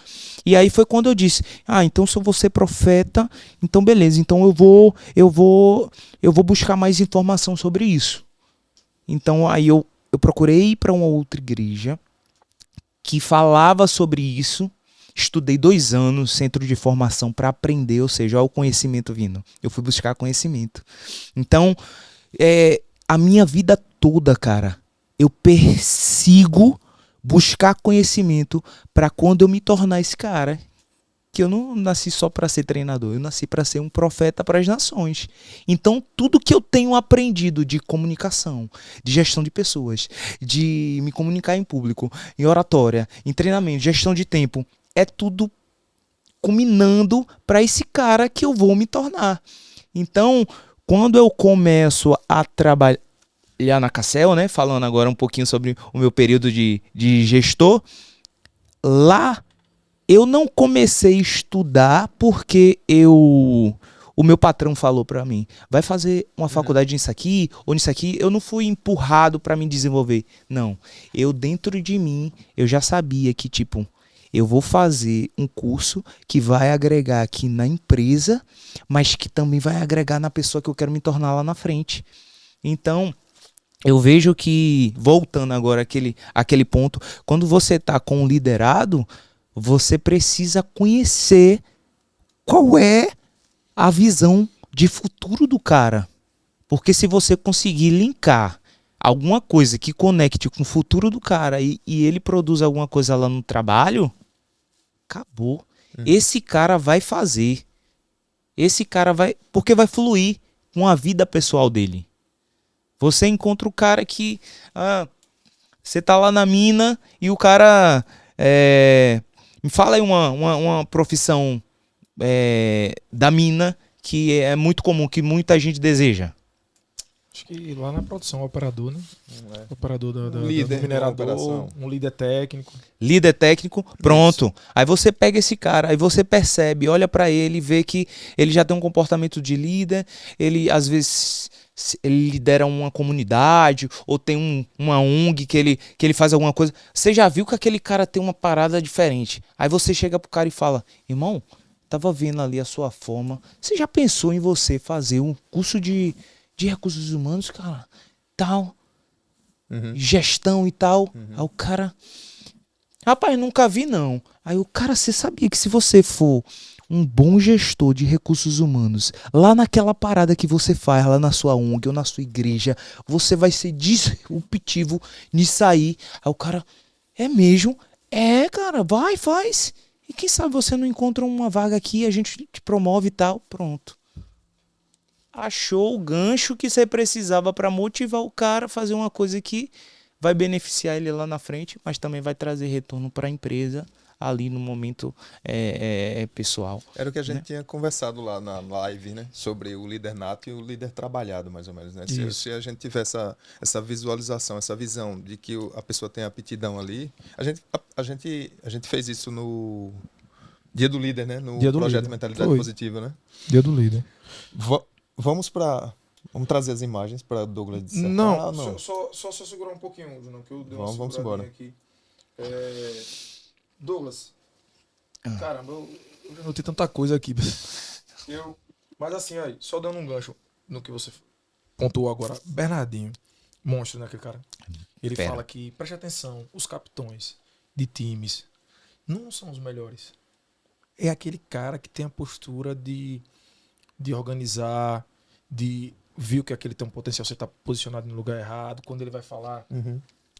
E aí foi quando eu disse, então se eu vou ser profeta, então beleza, então eu vou buscar mais informação sobre isso. Então aí eu procurei ir para uma outra igreja que falava sobre isso. Estudei 2 anos, centro de formação para aprender, ou seja, olha o conhecimento vindo. Eu fui buscar conhecimento. Então, a minha vida toda, cara, eu persigo buscar conhecimento para quando eu me tornar esse cara. Que eu não nasci só para ser treinador, eu nasci para ser um profeta para as nações. Então, tudo que eu tenho aprendido de comunicação, de gestão de pessoas, de me comunicar em público, em oratória, em treinamento, gestão de tempo, é tudo culminando para esse cara que eu vou me tornar. Então, quando eu começo a trabalhar... trabalhar na Cassel, né? Falando agora um pouquinho sobre o meu período de gestor. Lá eu não comecei a estudar porque o meu patrão falou pra mim, vai fazer uma faculdade nisso aqui ou nisso aqui. Eu não fui empurrado pra me desenvolver. Não. Eu dentro de mim, eu já sabia que, tipo, eu vou fazer um curso que vai agregar aqui na empresa, mas que também vai agregar na pessoa que eu quero me tornar lá na frente. Então, eu vejo que, voltando agora àquele ponto, quando você tá com um liderado, você precisa conhecer qual é a visão de futuro do cara. Porque se você conseguir linkar alguma coisa que conecte com o futuro do cara e ele produz alguma coisa lá no trabalho, acabou. Esse cara vai fazer. Esse cara vai... Porque vai fluir com a vida pessoal dele. Você encontra o cara que... você tá lá na mina e o cara... me fala aí uma profissão da mina que é muito comum, que muita gente deseja. Acho que lá na produção, operador, né? Operador do Líder, minerador, um líder técnico. Líder técnico, pronto. Aí você pega esse cara, aí você percebe, olha pra ele, vê que ele já tem um comportamento de líder, ele às vezes ele lidera uma comunidade ou tem uma ONG que ele faz alguma coisa. Você já viu que aquele cara tem uma parada diferente. Aí você chega pro cara e fala, irmão, tava vendo ali a sua forma. Você já pensou em você fazer um curso de recursos humanos, cara? Tal. Gestão e tal. Aí o cara... Rapaz, nunca vi não. Aí o cara, você sabia que se você for um bom gestor de recursos humanos, lá naquela parada que você faz, lá na sua ONG ou na sua igreja, você vai ser disruptivo nisso aí. Aí o cara, é mesmo? É, cara, vai, faz. E quem sabe você não encontra uma vaga aqui, a gente te promove e tal. Pronto. Achou o gancho que você precisava para motivar o cara a fazer uma coisa que vai beneficiar ele lá na frente, mas também vai trazer retorno para a empresa ali no momento pessoal. Era o que a gente tinha conversado lá na live, né? Sobre o líder nato e o líder trabalhado, mais ou menos, né? Se a gente tiver essa visualização, essa visão de que a pessoa tem aptidão ali, a gente fez isso no Dia do Líder, né? No projeto líder. Mentalidade Foi. Positiva, né? Dia do líder. Vamos trazer as imagens para Douglas dissertar. Não. Só segurar um pouquinho, Junão, que eu dei uma Vamos seguradinha embora. aqui. Douglas, caramba, eu já notei tanta coisa aqui. Mas assim, aí, só dando um gancho no que você pontuou agora. Bernardinho, monstro, né, aquele cara? Ele fala que, preste atenção, os capitães de times não são os melhores. É aquele cara que tem a postura de organizar, de ver que aquele tem um potencial, você está posicionado no lugar errado. Quando ele vai falar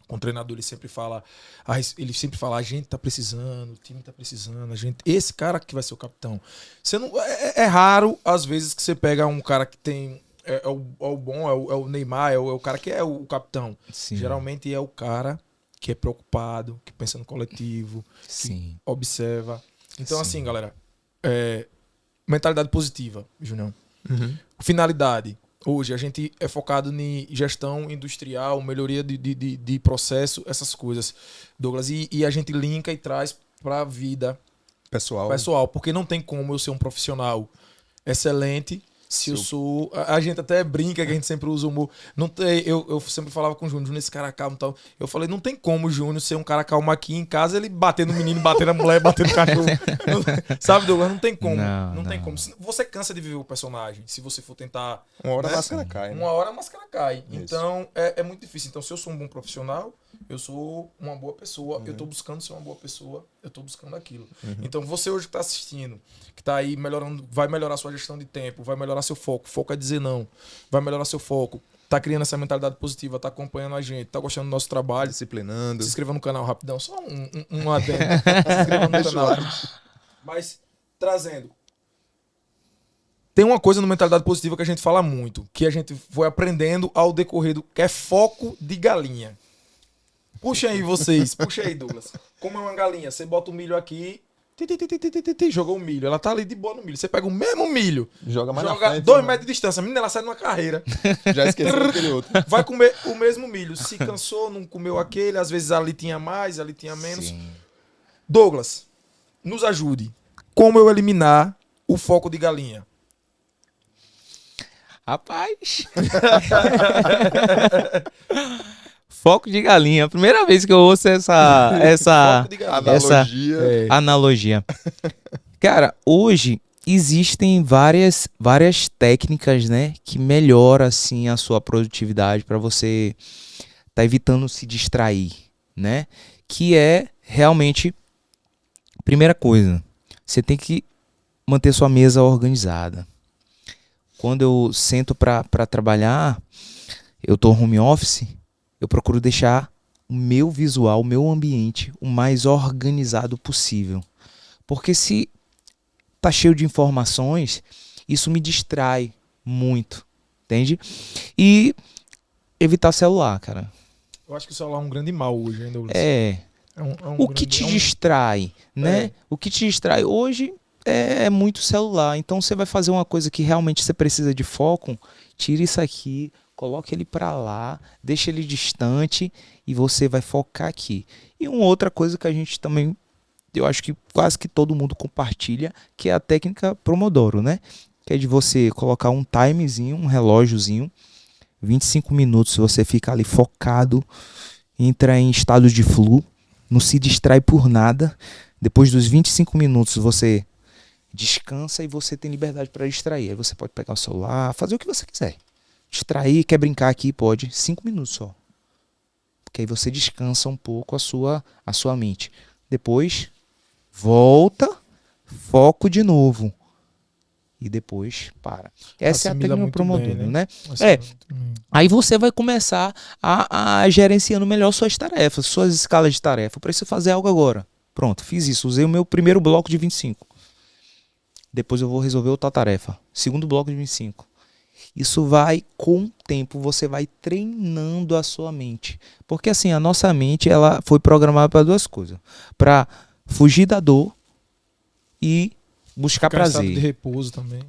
com o treinador, ele sempre fala, a gente tá precisando, o time tá precisando, esse cara que vai ser o capitão. Você não, é raro, às vezes, que você pega um cara que tem é o bom, é o Neymar, é o cara que é o capitão. Sim. Geralmente é o cara que é preocupado, que pensa no coletivo, Sim. que observa. Então, Sim. assim, galera, mentalidade positiva, Junião. Finalidade. Hoje a gente é focado em gestão industrial, melhoria de processo, essas coisas, Douglas. E a gente linka e traz para a vida pessoal, porque não tem como eu ser um profissional excelente se eu sou... A gente até brinca que a gente sempre usa o humor. Não tem, eu sempre falava com o Júnior, esse cara calmo e tal. Eu falei, não tem como o Júnior ser um cara calmo aqui em casa, ele bater no menino, bater na mulher, bater no cachorro. Sabe, Douglas? Não tem como. Não tem como. Você cansa de viver o personagem, se você for tentar... Uma hora a máscara cai, né? Uma hora a máscara cai. Isso. Então, é muito difícil. Então, se eu sou um bom profissional, eu sou uma boa pessoa, eu tô buscando ser uma boa pessoa, eu tô buscando aquilo. Então, você hoje que tá assistindo, que tá aí melhorando, vai melhorar sua gestão de tempo, vai melhorar seu foco. Foco é dizer não. Vai melhorar seu foco. Tá criando essa mentalidade positiva, tá acompanhando a gente, tá gostando do nosso trabalho. Disciplinando. Se inscreva no canal rapidão, só um adendo. Se inscreva no canal. Mas, trazendo. Tem uma coisa no mentalidade positiva que a gente fala muito, que a gente foi aprendendo ao decorrer que é foco de galinha. Puxa aí vocês, puxa aí, Douglas. Como é uma galinha? Você bota o milho aqui, Jogou o milho. Ela tá ali de boa no milho. Você pega o mesmo milho, Joga mais na joga frente, 2 né? metros de distância. A menina, ela sai numa carreira. Já esqueceu aquele outro. Vai comer o mesmo milho. Se cansou, não comeu aquele. Às vezes ali tinha mais, ali tinha menos. Sim. Douglas, nos ajude. Como eu eliminar o foco de galinha? Rapaz. Foco de galinha. A primeira vez que eu ouço essa Foco de galinha. Analogia. É. analogia. Cara, hoje existem várias técnicas, né, que melhoram assim a sua produtividade para você tá evitando se distrair, né? Que é realmente primeira coisa, você tem que manter sua mesa organizada. Quando eu sento para trabalhar, eu tô home office, eu procuro deixar o meu visual, o meu ambiente o mais organizado possível. Porque se tá cheio de informações, isso me distrai muito, entende? E evitar celular, cara. Eu acho que o celular é um grande mal hoje, hein, Douglas? É. O que te distrai, né? É. O que te distrai hoje é muito celular. Então você vai fazer uma coisa que realmente você precisa de foco, tira isso aqui, coloca ele para lá, deixa ele distante e você vai focar aqui. E uma outra coisa que a gente também, eu acho que quase que todo mundo compartilha, que é a técnica Pomodoro, né? Que é de você colocar um timezinho, um relógiozinho, 25 minutos você fica ali focado, entra em estado de flow, não se distrai por nada. Depois dos 25 minutos você descansa e você tem liberdade para distrair. Aí você pode pegar o celular, fazer o que você quiser. Distrair, quer brincar aqui, pode. 5 minutos só. Porque aí você descansa um pouco a sua mente. Depois, volta, foco de novo. E depois para. Essa é a Assimila técnica muito Pomodoro, bem, né? Assimila É. muito bem. Aí você vai começar a gerenciando melhor suas tarefas, suas escalas de tarefa. Eu preciso fazer algo agora. Pronto, fiz isso. Usei o meu primeiro bloco de 25. Depois eu vou resolver outra tarefa. Segundo bloco de 25. Isso vai, com o tempo, você vai treinando a sua mente. Porque assim, a nossa mente ela foi programada para duas coisas. Para fugir da dor e buscar Ficar em estado de prazer. repouso também.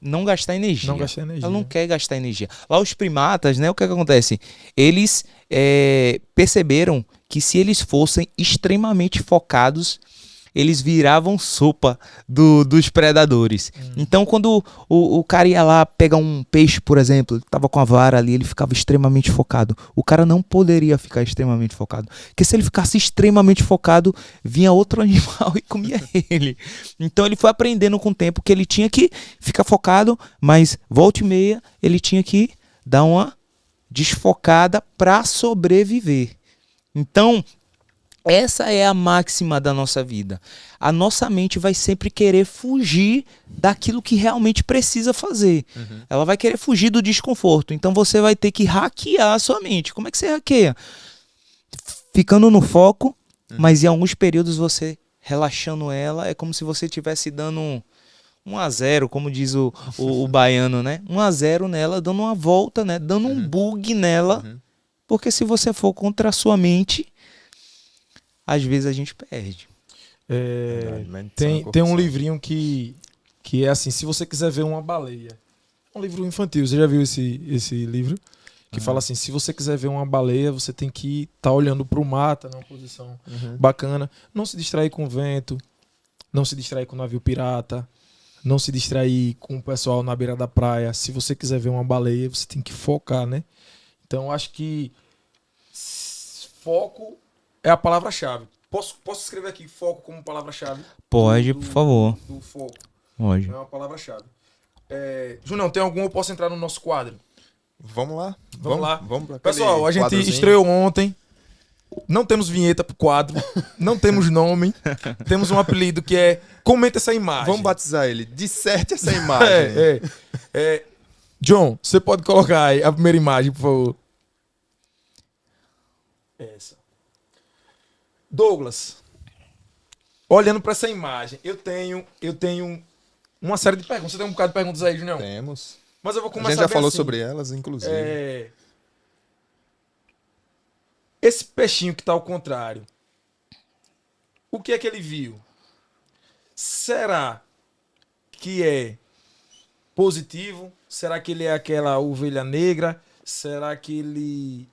Não gastar energia. Não gastar energia. Ela não quer gastar energia. Lá os primatas, né? O que é que acontece? Eles perceberam que se eles fossem extremamente focados, eles viravam sopa dos predadores. Então, quando o cara ia lá pegar um peixe, por exemplo, ele tava com a vara ali, ele ficava extremamente focado. O cara não poderia ficar extremamente focado. Porque se ele ficasse extremamente focado, vinha outro animal e comia ele. Então, ele foi aprendendo com o tempo que ele tinha que ficar focado, mas volta e meia, ele tinha que dar uma desfocada para sobreviver. Então, essa é a máxima da nossa vida. A nossa mente vai sempre querer fugir daquilo que realmente precisa fazer. Ela vai querer fugir do desconforto. Então você vai ter que hackear a sua mente. Como é que você hackeia? Ficando no foco, mas em alguns períodos você relaxando ela. É como se você estivesse dando 1-0, como diz o baiano, né? 1-0 nela, dando uma volta, né? Dando um bug nela. Porque se você for contra a sua mente, às vezes a gente perde. Tem um livrinho que é assim, se você quiser ver uma baleia. Um livro infantil, você já viu esse livro? Que fala assim, se você quiser ver uma baleia, você tem que estar olhando para o mar, tá numa posição bacana. Não se distrair com o vento, não se distrair com o navio pirata, não se distrair com o pessoal na beira da praia. Se você quiser ver uma baleia, você tem que focar, né? Então, acho que foco é a palavra-chave. Posso escrever aqui foco como palavra-chave? Pode, por favor. Do foco. Pode. É uma palavra-chave. Junão, tem algum? Eu posso entrar no nosso quadro? Vamos lá. Vamos lá. Vamos pra Pessoal, a gente quadrozinho. estreou ontem. Não temos vinheta pro quadro. Não temos nome. Temos um apelido que é Comenta essa imagem. Vamos batizar ele. Disserte essa imagem. John, você pode colocar aí a primeira imagem, por favor. Essa. Douglas, olhando para essa imagem, eu tenho uma série de perguntas. Você tem um bocado de perguntas aí, Junião? Temos. Mas eu vou A começar gente já bem falou assim. sobre elas, inclusive. Esse peixinho que tá ao contrário, o que é que ele viu? Será que é positivo? Será que ele é aquela ovelha negra? Será que ele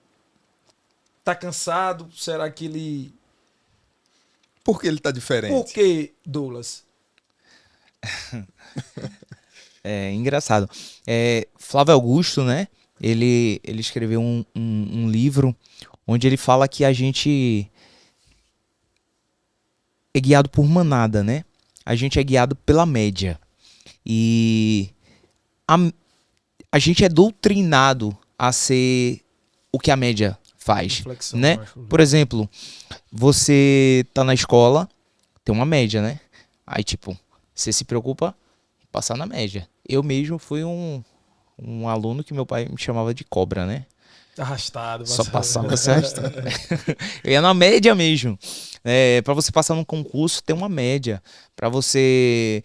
tá cansado? Será que ele... Por que ele tá Por diferente? que, Douglas? É engraçado. Flávio Augusto, né? Ele escreveu um livro onde ele fala que a gente é guiado por manada, né? A gente é guiado pela média. E a, a gente é doutrinado a ser o que a média faz, Reflexão, né? eu acho. Por exemplo, você tá na escola, tem uma média, né? Aí, tipo, você se preocupa em passar na média. Eu mesmo fui um aluno que meu pai me chamava de cobra, né? Arrastado. Só passava se arrastando. Eu ia na média mesmo. Para você passar num concurso, tem uma média. Para você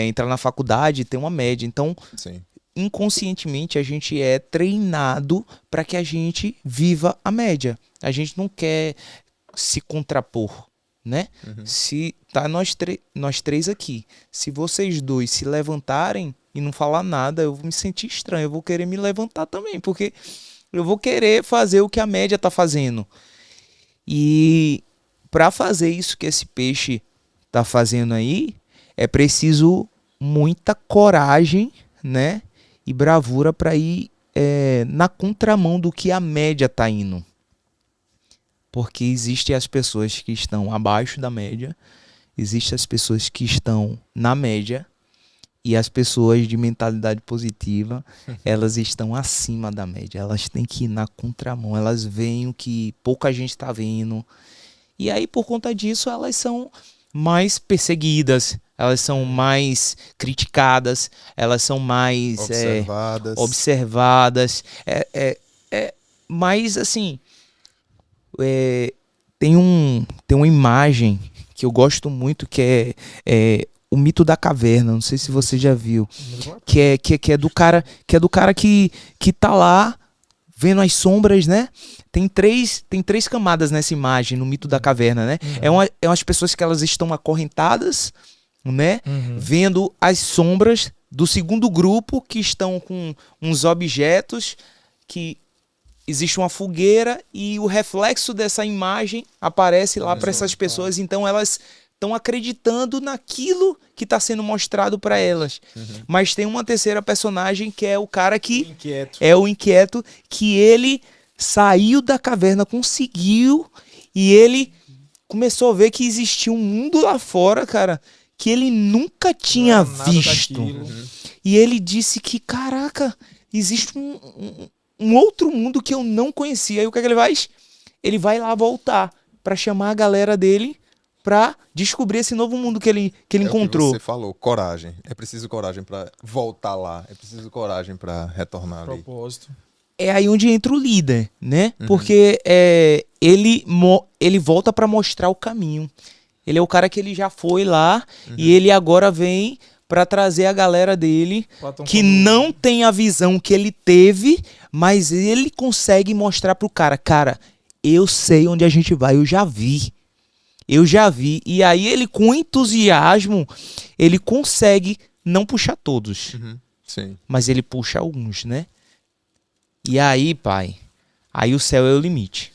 entrar na faculdade, tem uma média. Então, Sim. inconscientemente, a gente é treinado para que a gente viva a média. A gente não quer se contrapor, né? Se tá nós três aqui, se vocês dois se levantarem e não falar nada, eu vou me sentir estranho, eu vou querer me levantar também, porque eu vou querer fazer o que a média tá fazendo. E para fazer isso que esse peixe tá fazendo aí, é preciso muita coragem, né? E bravura para ir na contramão do que a média tá indo. Porque existem as pessoas que estão abaixo da média, existem as pessoas que estão na média, e as pessoas de mentalidade positiva, elas estão acima da média. Elas têm que ir na contramão, elas veem o que pouca gente está vendo. E aí, por conta disso, elas são mais perseguidas, elas são mais criticadas, elas são mais Observadas. observadas. Mas, assim, tem uma imagem que eu gosto muito que é o mito da caverna. Não sei se você já viu. Que é do cara que tá lá vendo as sombras, né? Tem três camadas nessa imagem, no mito da caverna, né? É umas pessoas que elas estão acorrentadas, né? Vendo as sombras do segundo grupo que estão com uns objetos que existe uma fogueira e o reflexo dessa imagem aparece lá para essas pessoas, então elas estão acreditando naquilo que está sendo mostrado para elas. Mas tem uma terceira personagem que é o cara que Inquieto. é o inquieto, que ele saiu da caverna, conseguiu, e ele começou a ver que existia um mundo lá fora, cara, que ele nunca tinha Não era nada visto. daquilo. E ele disse que, caraca, existe um outro mundo que eu não conhecia. Aí o que é que ele faz? Ele vai lá voltar pra chamar a galera dele pra descobrir esse novo mundo que ele É o que encontrou. você falou, coragem. É preciso coragem pra voltar lá. É preciso coragem pra retornar ali. Propósito. É aí onde entra o líder, né? Porque ele volta pra mostrar o caminho. Ele é o cara que ele já foi lá e ele agora vem pra trazer a galera dele Platão, que quando- não tem a visão que ele teve, mas ele consegue mostrar pro cara, eu sei onde a gente vai, eu já vi. Eu já vi. E aí ele, com entusiasmo, ele consegue não puxar todos, Sim. mas ele puxa alguns, né? E aí, pai, aí o céu é o limite.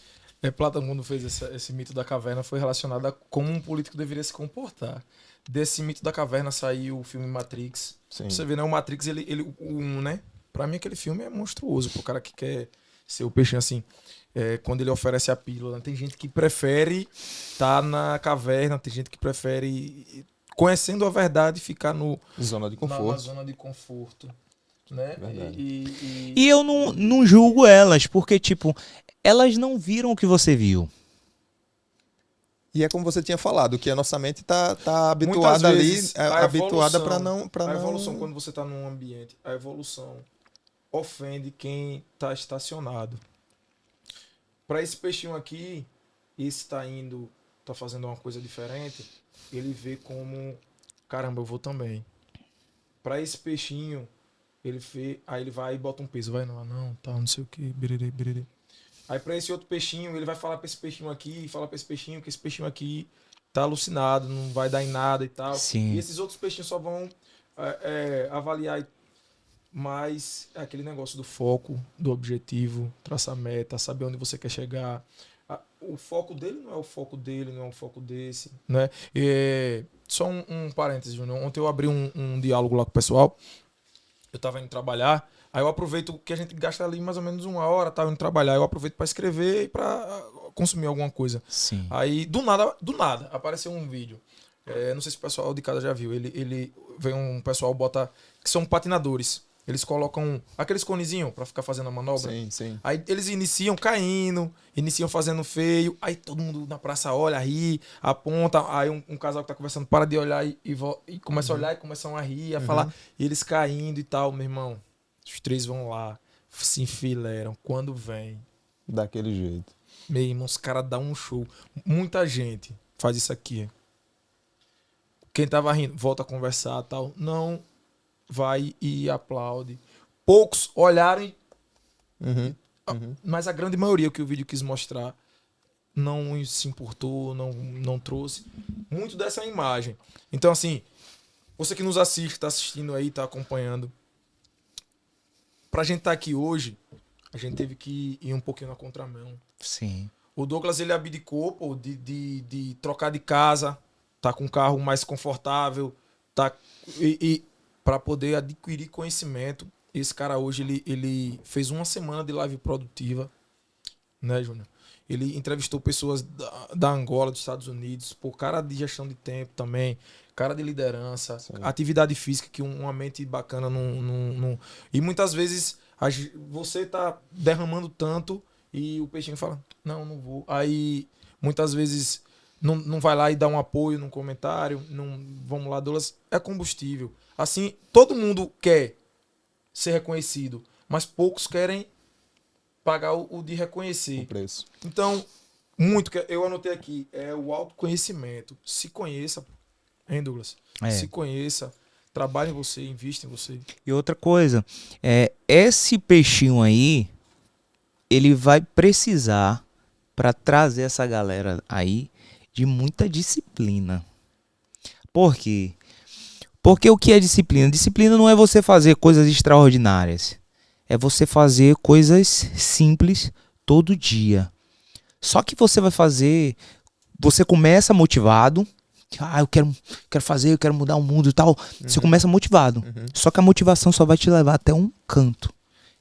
Platão, quando fez esse mito da caverna, foi relacionado a como um político deveria se comportar. Desse mito da caverna saiu o filme Matrix. Sim. Pra você ver, né? O Matrix, né? Pra mim, aquele filme é monstruoso. Pro cara que quer ser o peixinho assim. Quando ele oferece a pílula, tem gente que prefere estar na caverna, tem gente que prefere, conhecendo a verdade, ficar Zona de na conforto. zona de conforto. Né? Verdade. E eu não julgo elas, porque, tipo, elas não viram o que você viu. E é como você tinha falado, que a nossa mente tá Muitas habituada ali, vezes, a habituada evolução- para A não. evolução, quando você está num ambiente, a evolução ofende quem está estacionado. Para esse peixinho aqui, esse está indo, tá fazendo uma coisa diferente, ele vê como, caramba, eu vou também. Para esse peixinho, ele vê, aí ele vai e bota um peso, vai não, tá, não sei o que, bererê, bererê. Aí para esse outro peixinho, ele vai falar para esse peixinho aqui, falar para esse peixinho que esse peixinho aqui tá alucinado, não vai dar em nada e tal. Sim. E esses outros peixinhos só vão avaliar mais aquele negócio do foco, do objetivo, traçar meta, saber onde você quer chegar. O foco dele não é o foco dele, não é o foco desse, né? Só um parênteses, Júnior. Ontem eu abri um diálogo lá com o pessoal. Eu tava indo trabalhar, aí eu aproveito que a gente gasta ali mais ou menos 1 hora, tava indo trabalhar, eu aproveito para escrever e para consumir alguma coisa. Sim. Aí, do nada, apareceu um vídeo. Não sei se o pessoal de casa já viu. Ele vem um pessoal, bota. Que são patinadores. Eles colocam aqueles conezinhos para ficar fazendo a manobra. Sim, sim. Aí eles iniciam caindo, iniciam fazendo feio. Aí todo mundo na praça olha, ri, aponta. Aí um casal que tá conversando para de olhar e começa a olhar e começam a rir, a falar. E eles caindo e tal, meu irmão. Os 3 vão lá, se enfileiram. Quando vem, Daquele jeito. meu irmão, os caras dão um show. Muita gente faz isso aqui. Quem tava rindo, volta a conversar e tal. Não vai e aplaude. Poucos olharam e... Mas a grande maioria que o vídeo quis mostrar não se importou, não trouxe muito dessa imagem. Então, assim, você que nos assiste, tá assistindo aí, tá acompanhando, pra gente estar aqui hoje, a gente teve que ir um pouquinho na contramão. Sim. O Douglas, ele abdicou, pô, de trocar de casa, tá com um carro mais confortável, tá, para poder adquirir conhecimento. Esse cara hoje, ele fez 1 semana de live produtiva, né, Júnior? Ele entrevistou pessoas da Angola, dos Estados Unidos, pô, cara de gestão de tempo também, cara de liderança, atividade física, que uma mente bacana não... E muitas vezes você tá derramando tanto e o peixinho fala, não vou. Aí, muitas vezes, não vai lá e dá um apoio num comentário, vamos lá, Douglas, é combustível. Assim, todo mundo quer ser reconhecido, mas poucos querem pagar o de reconhecer. O preço. Então, muito que eu anotei aqui é o autoconhecimento. Se conheça, hein, Douglas? Se conheça, trabalhe em você, invista em você. E outra coisa, esse peixinho aí, ele vai precisar, para trazer essa galera aí, de muita disciplina. Por quê? Porque o que é disciplina? Disciplina não é você fazer coisas extraordinárias. É você fazer coisas simples todo dia. Só que você vai fazer... Você começa motivado. Eu quero fazer, eu quero mudar o mundo e tal. Você começa motivado. Só que a motivação só vai te levar até um canto.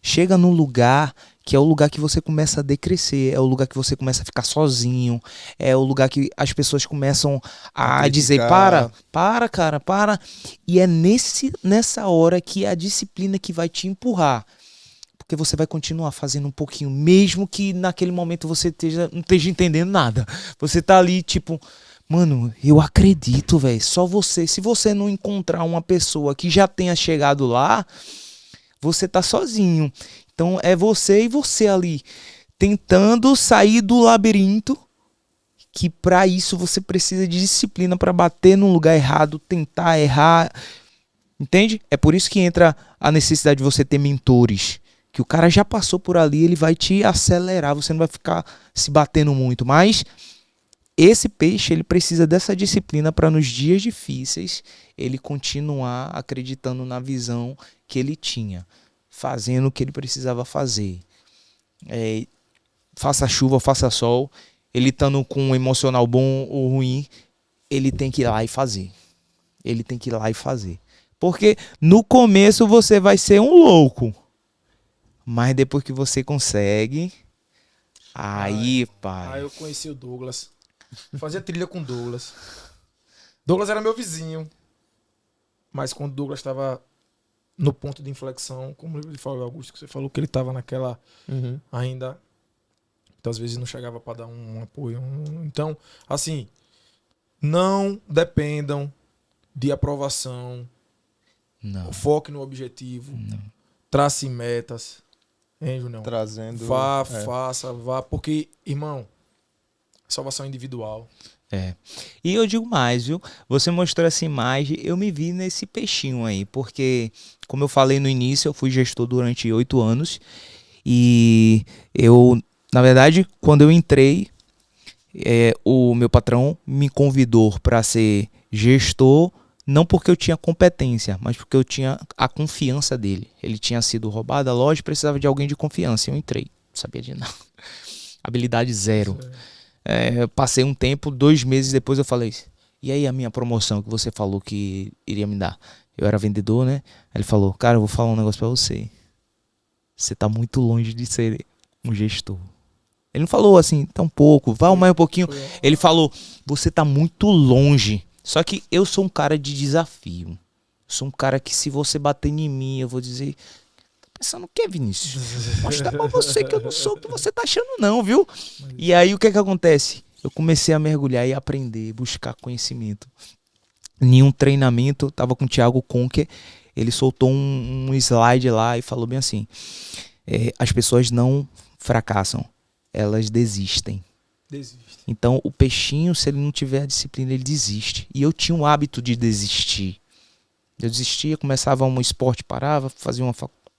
Chega num lugar que é o lugar que você começa a decrescer, é o lugar que você começa a ficar sozinho, é o lugar que as pessoas começam a dizer, para, cara, para. E é nessa hora que é a disciplina que vai te empurrar. Porque você vai continuar fazendo um pouquinho, mesmo que naquele momento você não esteja entendendo nada. Você tá ali, tipo... Mano, eu acredito, velho. Só você. Se você não encontrar uma pessoa que já tenha chegado lá, você tá sozinho. Então é você e você ali, tentando sair do labirinto, que para isso você precisa de disciplina para bater no lugar errado, tentar errar. Entende? É por isso que entra a necessidade de você ter mentores. Que o cara já passou por ali, ele vai te acelerar, você não vai ficar se batendo muito. Mas esse peixe, ele precisa dessa disciplina para nos dias difíceis ele continuar acreditando na visão que ele tinha, fazendo o que ele precisava fazer. Faça chuva, faça sol, ele estando com um emocional bom ou ruim, ele tem que ir lá e fazer. Ele tem que ir lá e fazer. Porque no começo você vai ser um louco, mas depois que você consegue, aí, pai... Aí eu conheci o Douglas. Fazia trilha com o Douglas. Douglas era meu vizinho. Mas quando o Douglas estava no ponto de inflexão, como ele falou, Augusto, que você falou que ele estava naquela ainda, muitas vezes não chegava para dar um apoio. Então, assim, não dependam de aprovação. Não. Foque no objetivo. Não. Trace metas. Hein, Junião? Trazendo... Faça, vá. Porque, irmão, salvação individual. E eu digo mais, viu? Você mostrou essa imagem, eu me vi nesse peixinho aí, porque, como eu falei no início, eu fui gestor durante 8 anos e eu, na verdade, quando eu entrei, o meu patrão me convidou para ser gestor, não porque eu tinha competência, mas porque eu tinha a confiança dele. Ele tinha sido roubado a loja e precisava de alguém de confiança. Eu entrei, não sabia de nada. Habilidade zero. Passei um tempo, 2 meses depois eu falei, e aí a minha promoção que você falou que iria me dar? Eu era vendedor, né? Aí ele falou, cara, eu vou falar um negócio pra você. Você tá muito longe de ser um gestor. Ele não falou assim, tá um pouco, vai mais um pouquinho. Ele falou, você tá muito longe. Só que eu sou um cara de desafio. Sou um cara que se você bater em mim, eu vou dizer, tá pensando o que, Vinícius? Mostrar pra você que eu não sou o que você tá achando não, viu? E aí o que acontece? Eu comecei a mergulhar e aprender, buscar conhecimento. Em um treinamento, eu tava com o Thiago Conker, ele soltou um slide lá e falou bem assim, as pessoas não fracassam, elas desistem. Então o peixinho, se ele não tiver a disciplina, ele desiste. E eu tinha um hábito de desistir. Eu desistia, começava um esporte, parava, fazia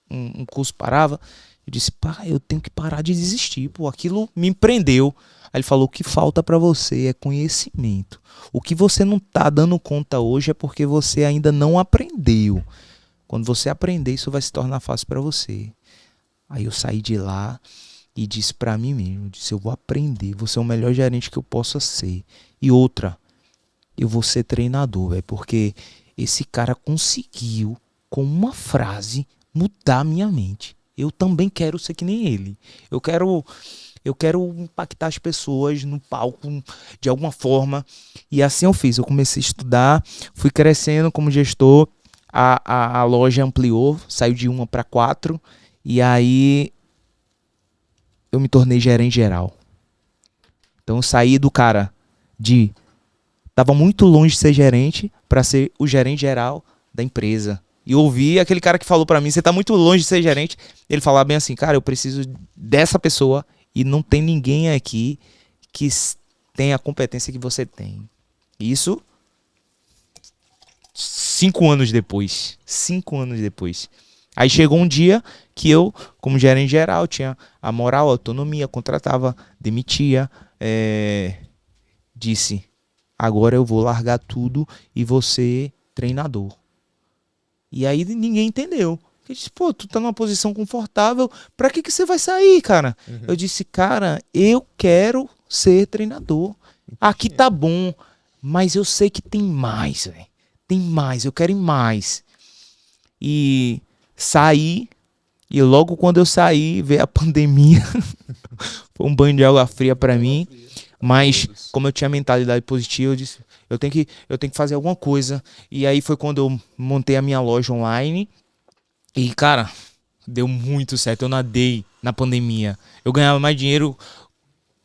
um curso, parava. Eu disse, pá, eu tenho que parar de desistir, pô, aquilo me prendeu. Aí ele falou, o que falta pra você é conhecimento. O que você não tá dando conta hoje é porque você ainda não aprendeu. Quando você aprender, isso vai se tornar fácil pra você. Aí eu saí de lá e disse pra mim mesmo, eu disse, eu vou aprender, vou ser o melhor gerente que eu possa ser. E outra, eu vou ser treinador, véio, porque esse cara conseguiu, com uma frase, mudar a minha mente. Eu também quero ser que nem ele. Eu quero impactar as pessoas no palco de alguma forma. E assim eu fiz. Eu comecei a estudar, fui crescendo como gestor. A loja ampliou, saiu de 1 para 4. E aí eu me tornei gerente geral. Então eu saí do cara de... Tava muito longe de ser gerente para ser o gerente geral da empresa. E ouvi aquele cara que falou para mim, você tá muito longe de ser gerente. Ele falava bem assim, cara, eu preciso dessa pessoa e não tem ninguém aqui que tem a competência que você tem. Isso 5 anos depois. 5 anos depois. Aí chegou um dia que eu, como gerente geral, tinha a moral, a autonomia, contratava, demitia, disse, agora eu vou largar tudo e vou ser treinador. E aí ninguém entendeu. Eu disse, pô, tu tá numa posição confortável, pra que você vai sair, cara? Eu disse, cara, eu quero ser treinador. Aqui tá bom, mas eu sei que tem mais, velho. Tem mais, eu quero ir mais. E saí, e logo quando eu saí, veio a pandemia. Foi um banho de água fria pra mim. Mas, como eu tinha mentalidade positiva, eu disse, eu tenho que fazer alguma coisa. E aí foi quando eu montei a minha loja online. E, cara, deu muito certo. Eu nadei na pandemia. Eu ganhava mais dinheiro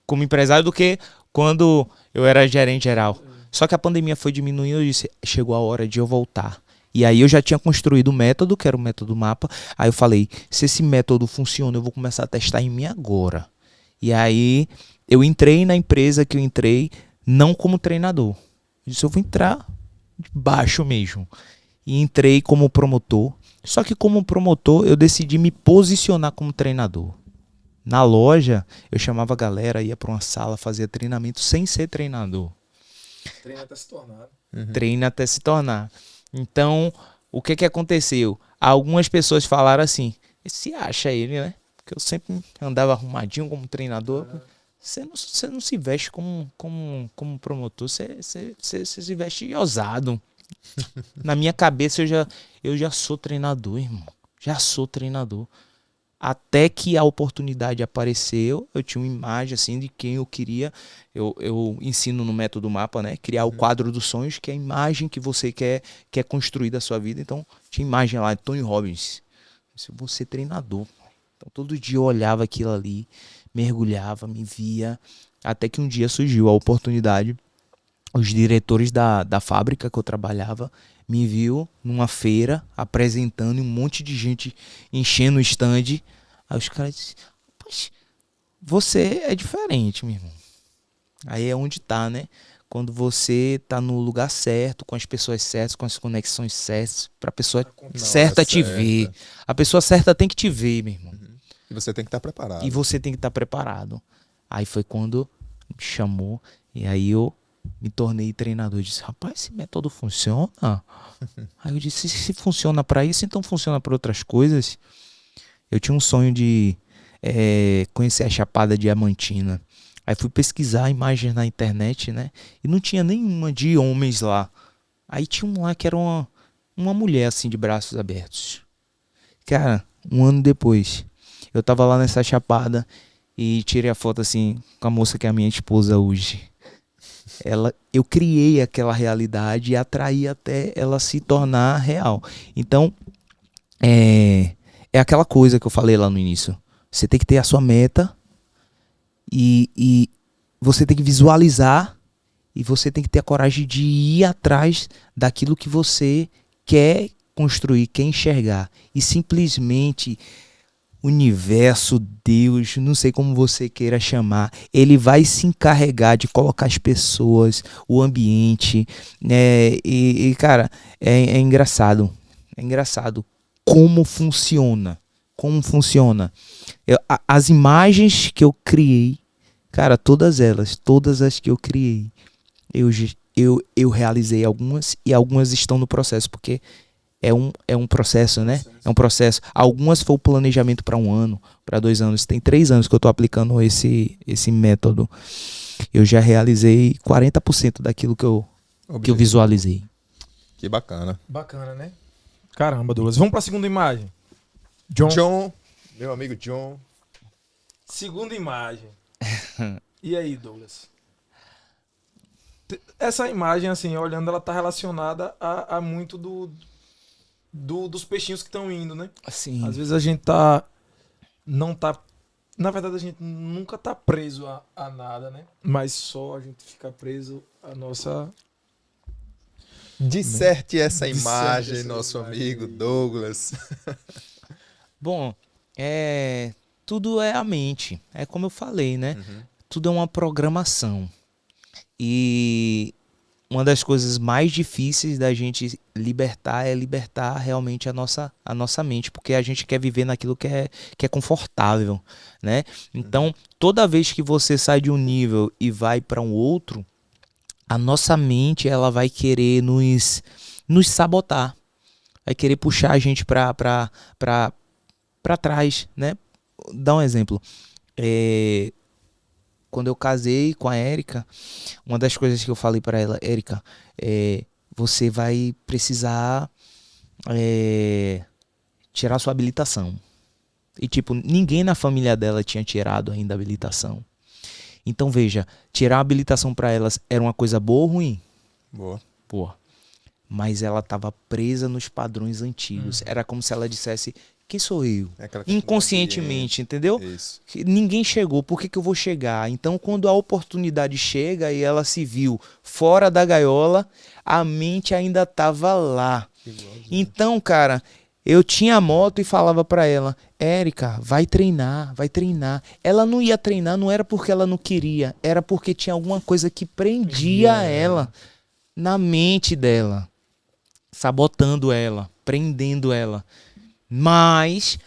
como empresário do que quando eu era gerente geral. Só que a pandemia foi diminuindo e eu disse, chegou a hora de eu voltar. E aí eu já tinha construído o método, que era o método mapa. Aí eu falei, se esse método funciona, eu vou começar a testar em mim agora. E aí eu entrei na empresa que eu entrei, não como treinador. Eu disse, eu vou entrar de baixo mesmo. E entrei como promotor. Só que como promotor, eu decidi me posicionar como treinador. Na loja, eu chamava a galera, ia para uma sala, fazia treinamento sem ser treinador. Treina até se tornar. Treina até se tornar. Então, o que aconteceu? Algumas pessoas falaram assim, se acha ele, né? Porque eu sempre andava arrumadinho como treinador. Você não se veste como promotor, você se veste ousado. Na minha cabeça eu já sou treinador, irmão. Já sou treinador. Até que a oportunidade apareceu, eu tinha uma imagem assim de quem eu queria. Eu ensino no método mapa, né? Criar o quadro dos sonhos, que é a imagem que você quer construir da sua vida. Então, tinha imagem lá de Tony Robbins. Eu vou ser treinador. Então, todo dia eu olhava aquilo ali, mergulhava, me via. Até que um dia surgiu a oportunidade. Os diretores da fábrica que eu trabalhava me viu numa feira apresentando e um monte de gente enchendo o stand. Aí os caras disseram, poxa, você é diferente, meu irmão. Aí é onde tá, né? Quando você tá no lugar certo, com as pessoas certas, com as conexões certas, pra pessoa certa te ver. A pessoa certa tem que te ver, meu irmão. E você tem que estar preparado. E você tem que estar preparado. Aí foi quando me chamou, e aí eu me tornei treinador. Eu disse, rapaz, esse método funciona? Aí eu disse, se funciona para isso, então funciona para outras coisas. Eu tinha um sonho de conhecer a Chapada Diamantina. Aí fui pesquisar imagens na internet, né? E não tinha nenhuma de homens lá. Aí tinha um lá que era uma mulher assim de braços abertos. Cara, um ano depois, eu tava lá nessa chapada e tirei a foto assim com a moça que é a minha esposa hoje. Eu criei aquela realidade e atraí até ela se tornar real. Então, é aquela coisa que eu falei lá no início. Você tem que ter a sua meta e você tem que visualizar e você tem que ter a coragem de ir atrás daquilo que você quer construir, quer enxergar. E simplesmente o universo, Deus, não sei como você queira chamar, ele vai se encarregar de colocar as pessoas, o ambiente, né? Cara, é engraçado. É engraçado como funciona. Como funciona. As imagens que eu criei, cara, todas as que eu criei, eu realizei algumas e algumas estão no processo, porque é um processo, né? É um processo. Algumas foi o planejamento para 1 ano, para 2 anos. Tem 3 anos que eu estou aplicando esse método. Eu já realizei 40% daquilo que eu visualizei. Que bacana. Bacana, né? Caramba, Douglas. Vamos pra segunda imagem. John. Meu amigo John. Segunda imagem. E aí, Douglas? Essa imagem, assim, olhando, ela tá relacionada a muito dos peixinhos que estão indo, né? Assim, Às vezes a gente não tá, na verdade a gente nunca tá preso a nada, né? Mas só a gente fica preso a nossa... Disserte essa Disserte imagem, essa nosso imagem amigo aí. Douglas. bom, tudo é a mente. É como eu falei, né? Tudo é uma programação. E uma das coisas mais difíceis da gente libertar é libertar realmente a nossa mente, porque a gente quer viver naquilo que é confortável, né? Então, toda vez que você sai de um nível e vai para um outro, a nossa mente ela vai querer nos sabotar, vai querer puxar a gente para trás, né? Dá um exemplo. Quando eu casei com a Érica, uma das coisas que eu falei para ela, Érica, você vai precisar tirar sua habilitação. E tipo, ninguém na família dela tinha tirado ainda a habilitação. Então veja, tirar a habilitação para elas era uma coisa boa ou ruim? Boa. Pô. Mas ela estava presa nos padrões antigos. Era como se ela dissesse: quem sou eu? É aquela questão do Inconscientemente, entendeu? Isso. Que ninguém chegou, por que eu vou chegar? Então, quando a oportunidade chega e ela se viu fora da gaiola, a mente ainda estava lá. Então, cara, eu tinha a moto e falava pra ela: Érica, vai treinar, vai treinar. Ela não ia treinar, não era porque ela não queria, era porque tinha alguma coisa que prendia ela na mente dela, sabotando ela, prendendo ela. Mas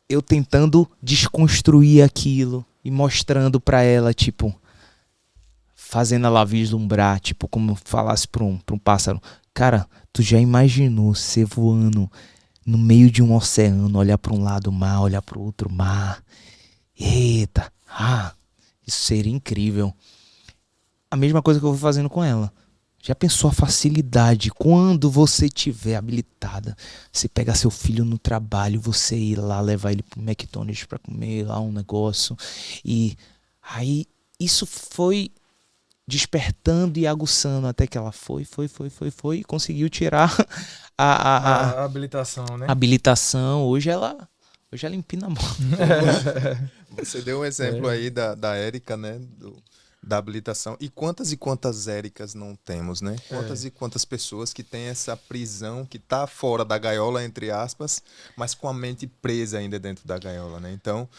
eu tentando desconstruir aquilo e mostrando pra ela, tipo, fazendo ela vislumbrar, tipo, como falasse pra um pássaro: cara, tu já imaginou você voando no meio de um oceano, olhar pra um lado mar, olhar pro outro mar? Eita, isso seria incrível. A mesma coisa que eu vou fazendo com ela. Já pensou a facilidade? Quando você tiver habilitada, você pega seu filho no trabalho, você ir lá levar ele pro McDonald's pra comer lá um negócio. E aí isso foi despertando e aguçando até que ela foi e conseguiu tirar a A habilitação, né? habilitação. Hoje ela empina a mão. Você deu um exemplo aí da Érica, né? Da habilitação. E quantas Éricas não temos, né? Quantas e quantas pessoas que têm essa prisão, que tá fora da gaiola, entre aspas, mas com a mente presa ainda dentro da gaiola, né? Então,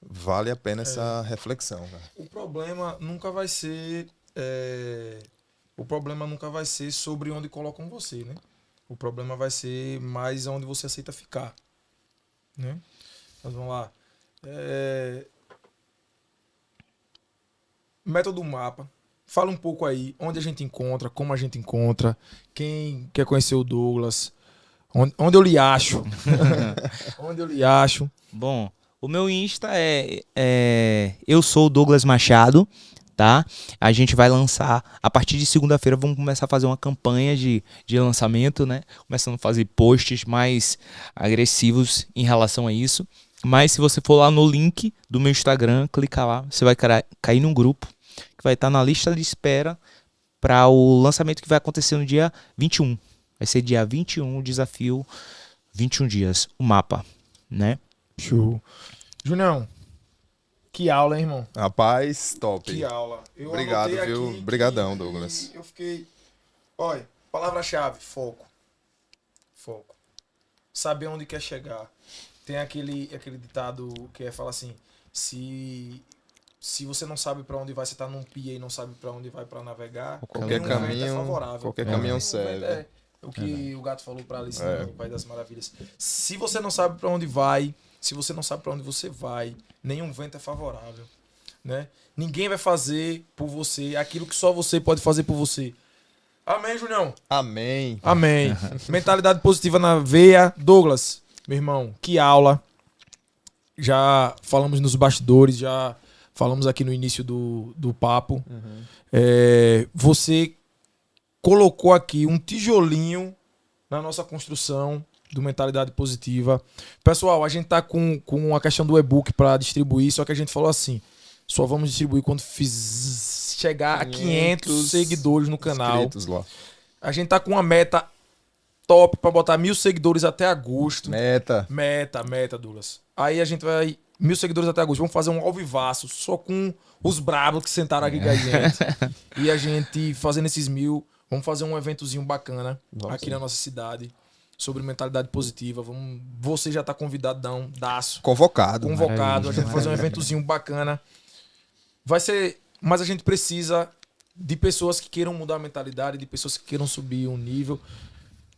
vale a pena essa reflexão, cara. O problema nunca vai ser. O problema nunca vai ser sobre onde colocam você, né? O problema vai ser mais onde você aceita ficar, né? Mas vamos lá. Método Mapa. Fala um pouco aí, onde a gente encontra, como a gente encontra, quem quer conhecer o Douglas, onde eu lhe acho. Onde eu lhe acho. Bom, o meu Insta é eu sou o Douglas Machado, tá? A gente vai lançar, a partir de segunda-feira, vamos começar a fazer uma campanha de lançamento, né? Começando a fazer posts mais agressivos em relação a isso. Mas se você for lá no link do meu Instagram, clicar lá, você vai cair num grupo que vai estar na lista de espera para o lançamento que vai acontecer no dia 21. Vai ser dia 21, o desafio 21 dias, o mapa, né? Show. Junião, que aula, hein, irmão? Rapaz, top. Que aula. Eu Obrigado, anotei viu? aqui Obrigadão, que Douglas. Eu fiquei... Olha, palavra-chave, foco. Foco. Saber onde quer chegar. Tem aquele ditado que fala assim, se você não sabe pra onde vai, você tá num pia e não sabe pra onde vai pra navegar, Qualquer nenhum vento caminho, é favorável. qualquer Nenhum caminho vento serve. É o que o gato falou pra Alice É. no Pai das Maravilhas. Se você não sabe pra onde vai, se você não sabe pra onde você vai, nenhum vento é favorável, né? Ninguém vai fazer por você aquilo que só você pode fazer por você. Amém, Junião? Amém. Amém. Mentalidade positiva na veia. Douglas, meu irmão, que aula. Já falamos nos bastidores, já falamos aqui no início do papo. Você colocou aqui um tijolinho na nossa construção do Mentalidade Positiva. Pessoal, a gente tá com a questão do e-book para distribuir, só que a gente falou assim, só vamos distribuir quando chegar a 500 seguidores no canal. Inscritos lá. A gente tá com uma meta top pra botar 1000 seguidores até agosto. Meta. Meta, Douglas. Aí a gente vai... 1000 seguidores até agosto. Vamos fazer um ao vivaço, só com os brabos que sentaram aqui com a gente. E a gente, fazendo esses 1000, vamos fazer um eventozinho bacana aqui na nossa cidade. Sobre mentalidade positiva. Você já tá convidadão, daço. Convocado. Convocado. A gente vai fazer um eventozinho bacana. Vai ser... Mas a gente precisa de pessoas que queiram mudar a mentalidade, de pessoas que queiram subir um nível,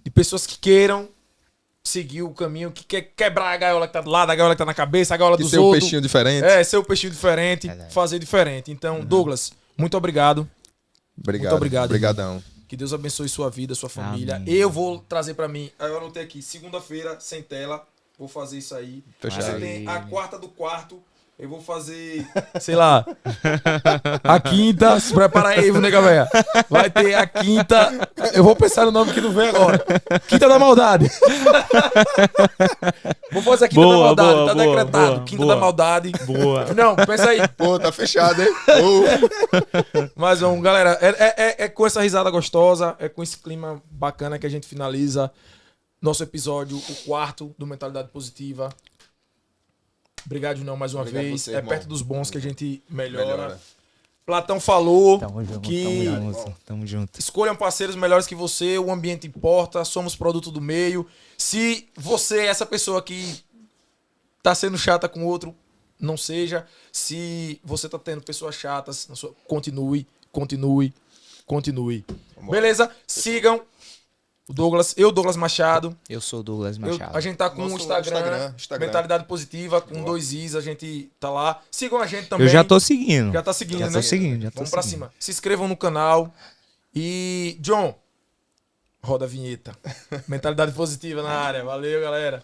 de pessoas que queiram seguir o caminho, que quer quebrar a gaiola que tá do lado, a gaiola que tá na cabeça, a gaiola dos Ser um outros. peixinho diferente. Ser o peixinho diferente, fazer diferente. Então, Douglas, muito obrigado. Obrigado. Muito obrigado. Obrigadão. Que Deus abençoe sua vida, sua família. Amém. Eu vou trazer pra mim, eu anotei aqui, segunda-feira, sem tela, vou fazer isso aí. Fechado. Você tem a quarta do quarto. Eu vou fazer, sei lá, a quinta. Se prepara aí, nega véia. Vai ter a quinta. Eu vou pensar no nome que não vem agora. Quinta da maldade. Vou fazer a quinta da maldade. Tá decretado. Quinta da maldade. Boa. Não, pensa aí. Pô, tá fechado, hein? Mas, galera, é com essa risada gostosa, é com esse clima bacana que a gente finaliza nosso episódio, o quarto do Mentalidade Positiva. Obrigado, Junão, mais uma Obrigado vez. você, é irmão. perto dos bons que a gente melhora. Platão falou que Tamo junto. escolham parceiros melhores que você, o ambiente importa, somos produto do meio. Se você é essa pessoa que tá sendo chata com outro, não seja. Se você tá tendo pessoas chatas, continue. Beleza? Sigam o Douglas, Douglas Machado. Eu sou o Douglas Machado. A gente tá com o Nosso Instagram, Instagram. Mentalidade Positiva, com 2 Is, a gente tá lá. Sigam a gente também. Eu já tô seguindo. Já tá seguindo, Já né? tô seguindo, já tô Vamos pra seguindo. cima. Se inscrevam no canal. E, John, roda a vinheta. Mentalidade Positiva na área. Valeu, galera.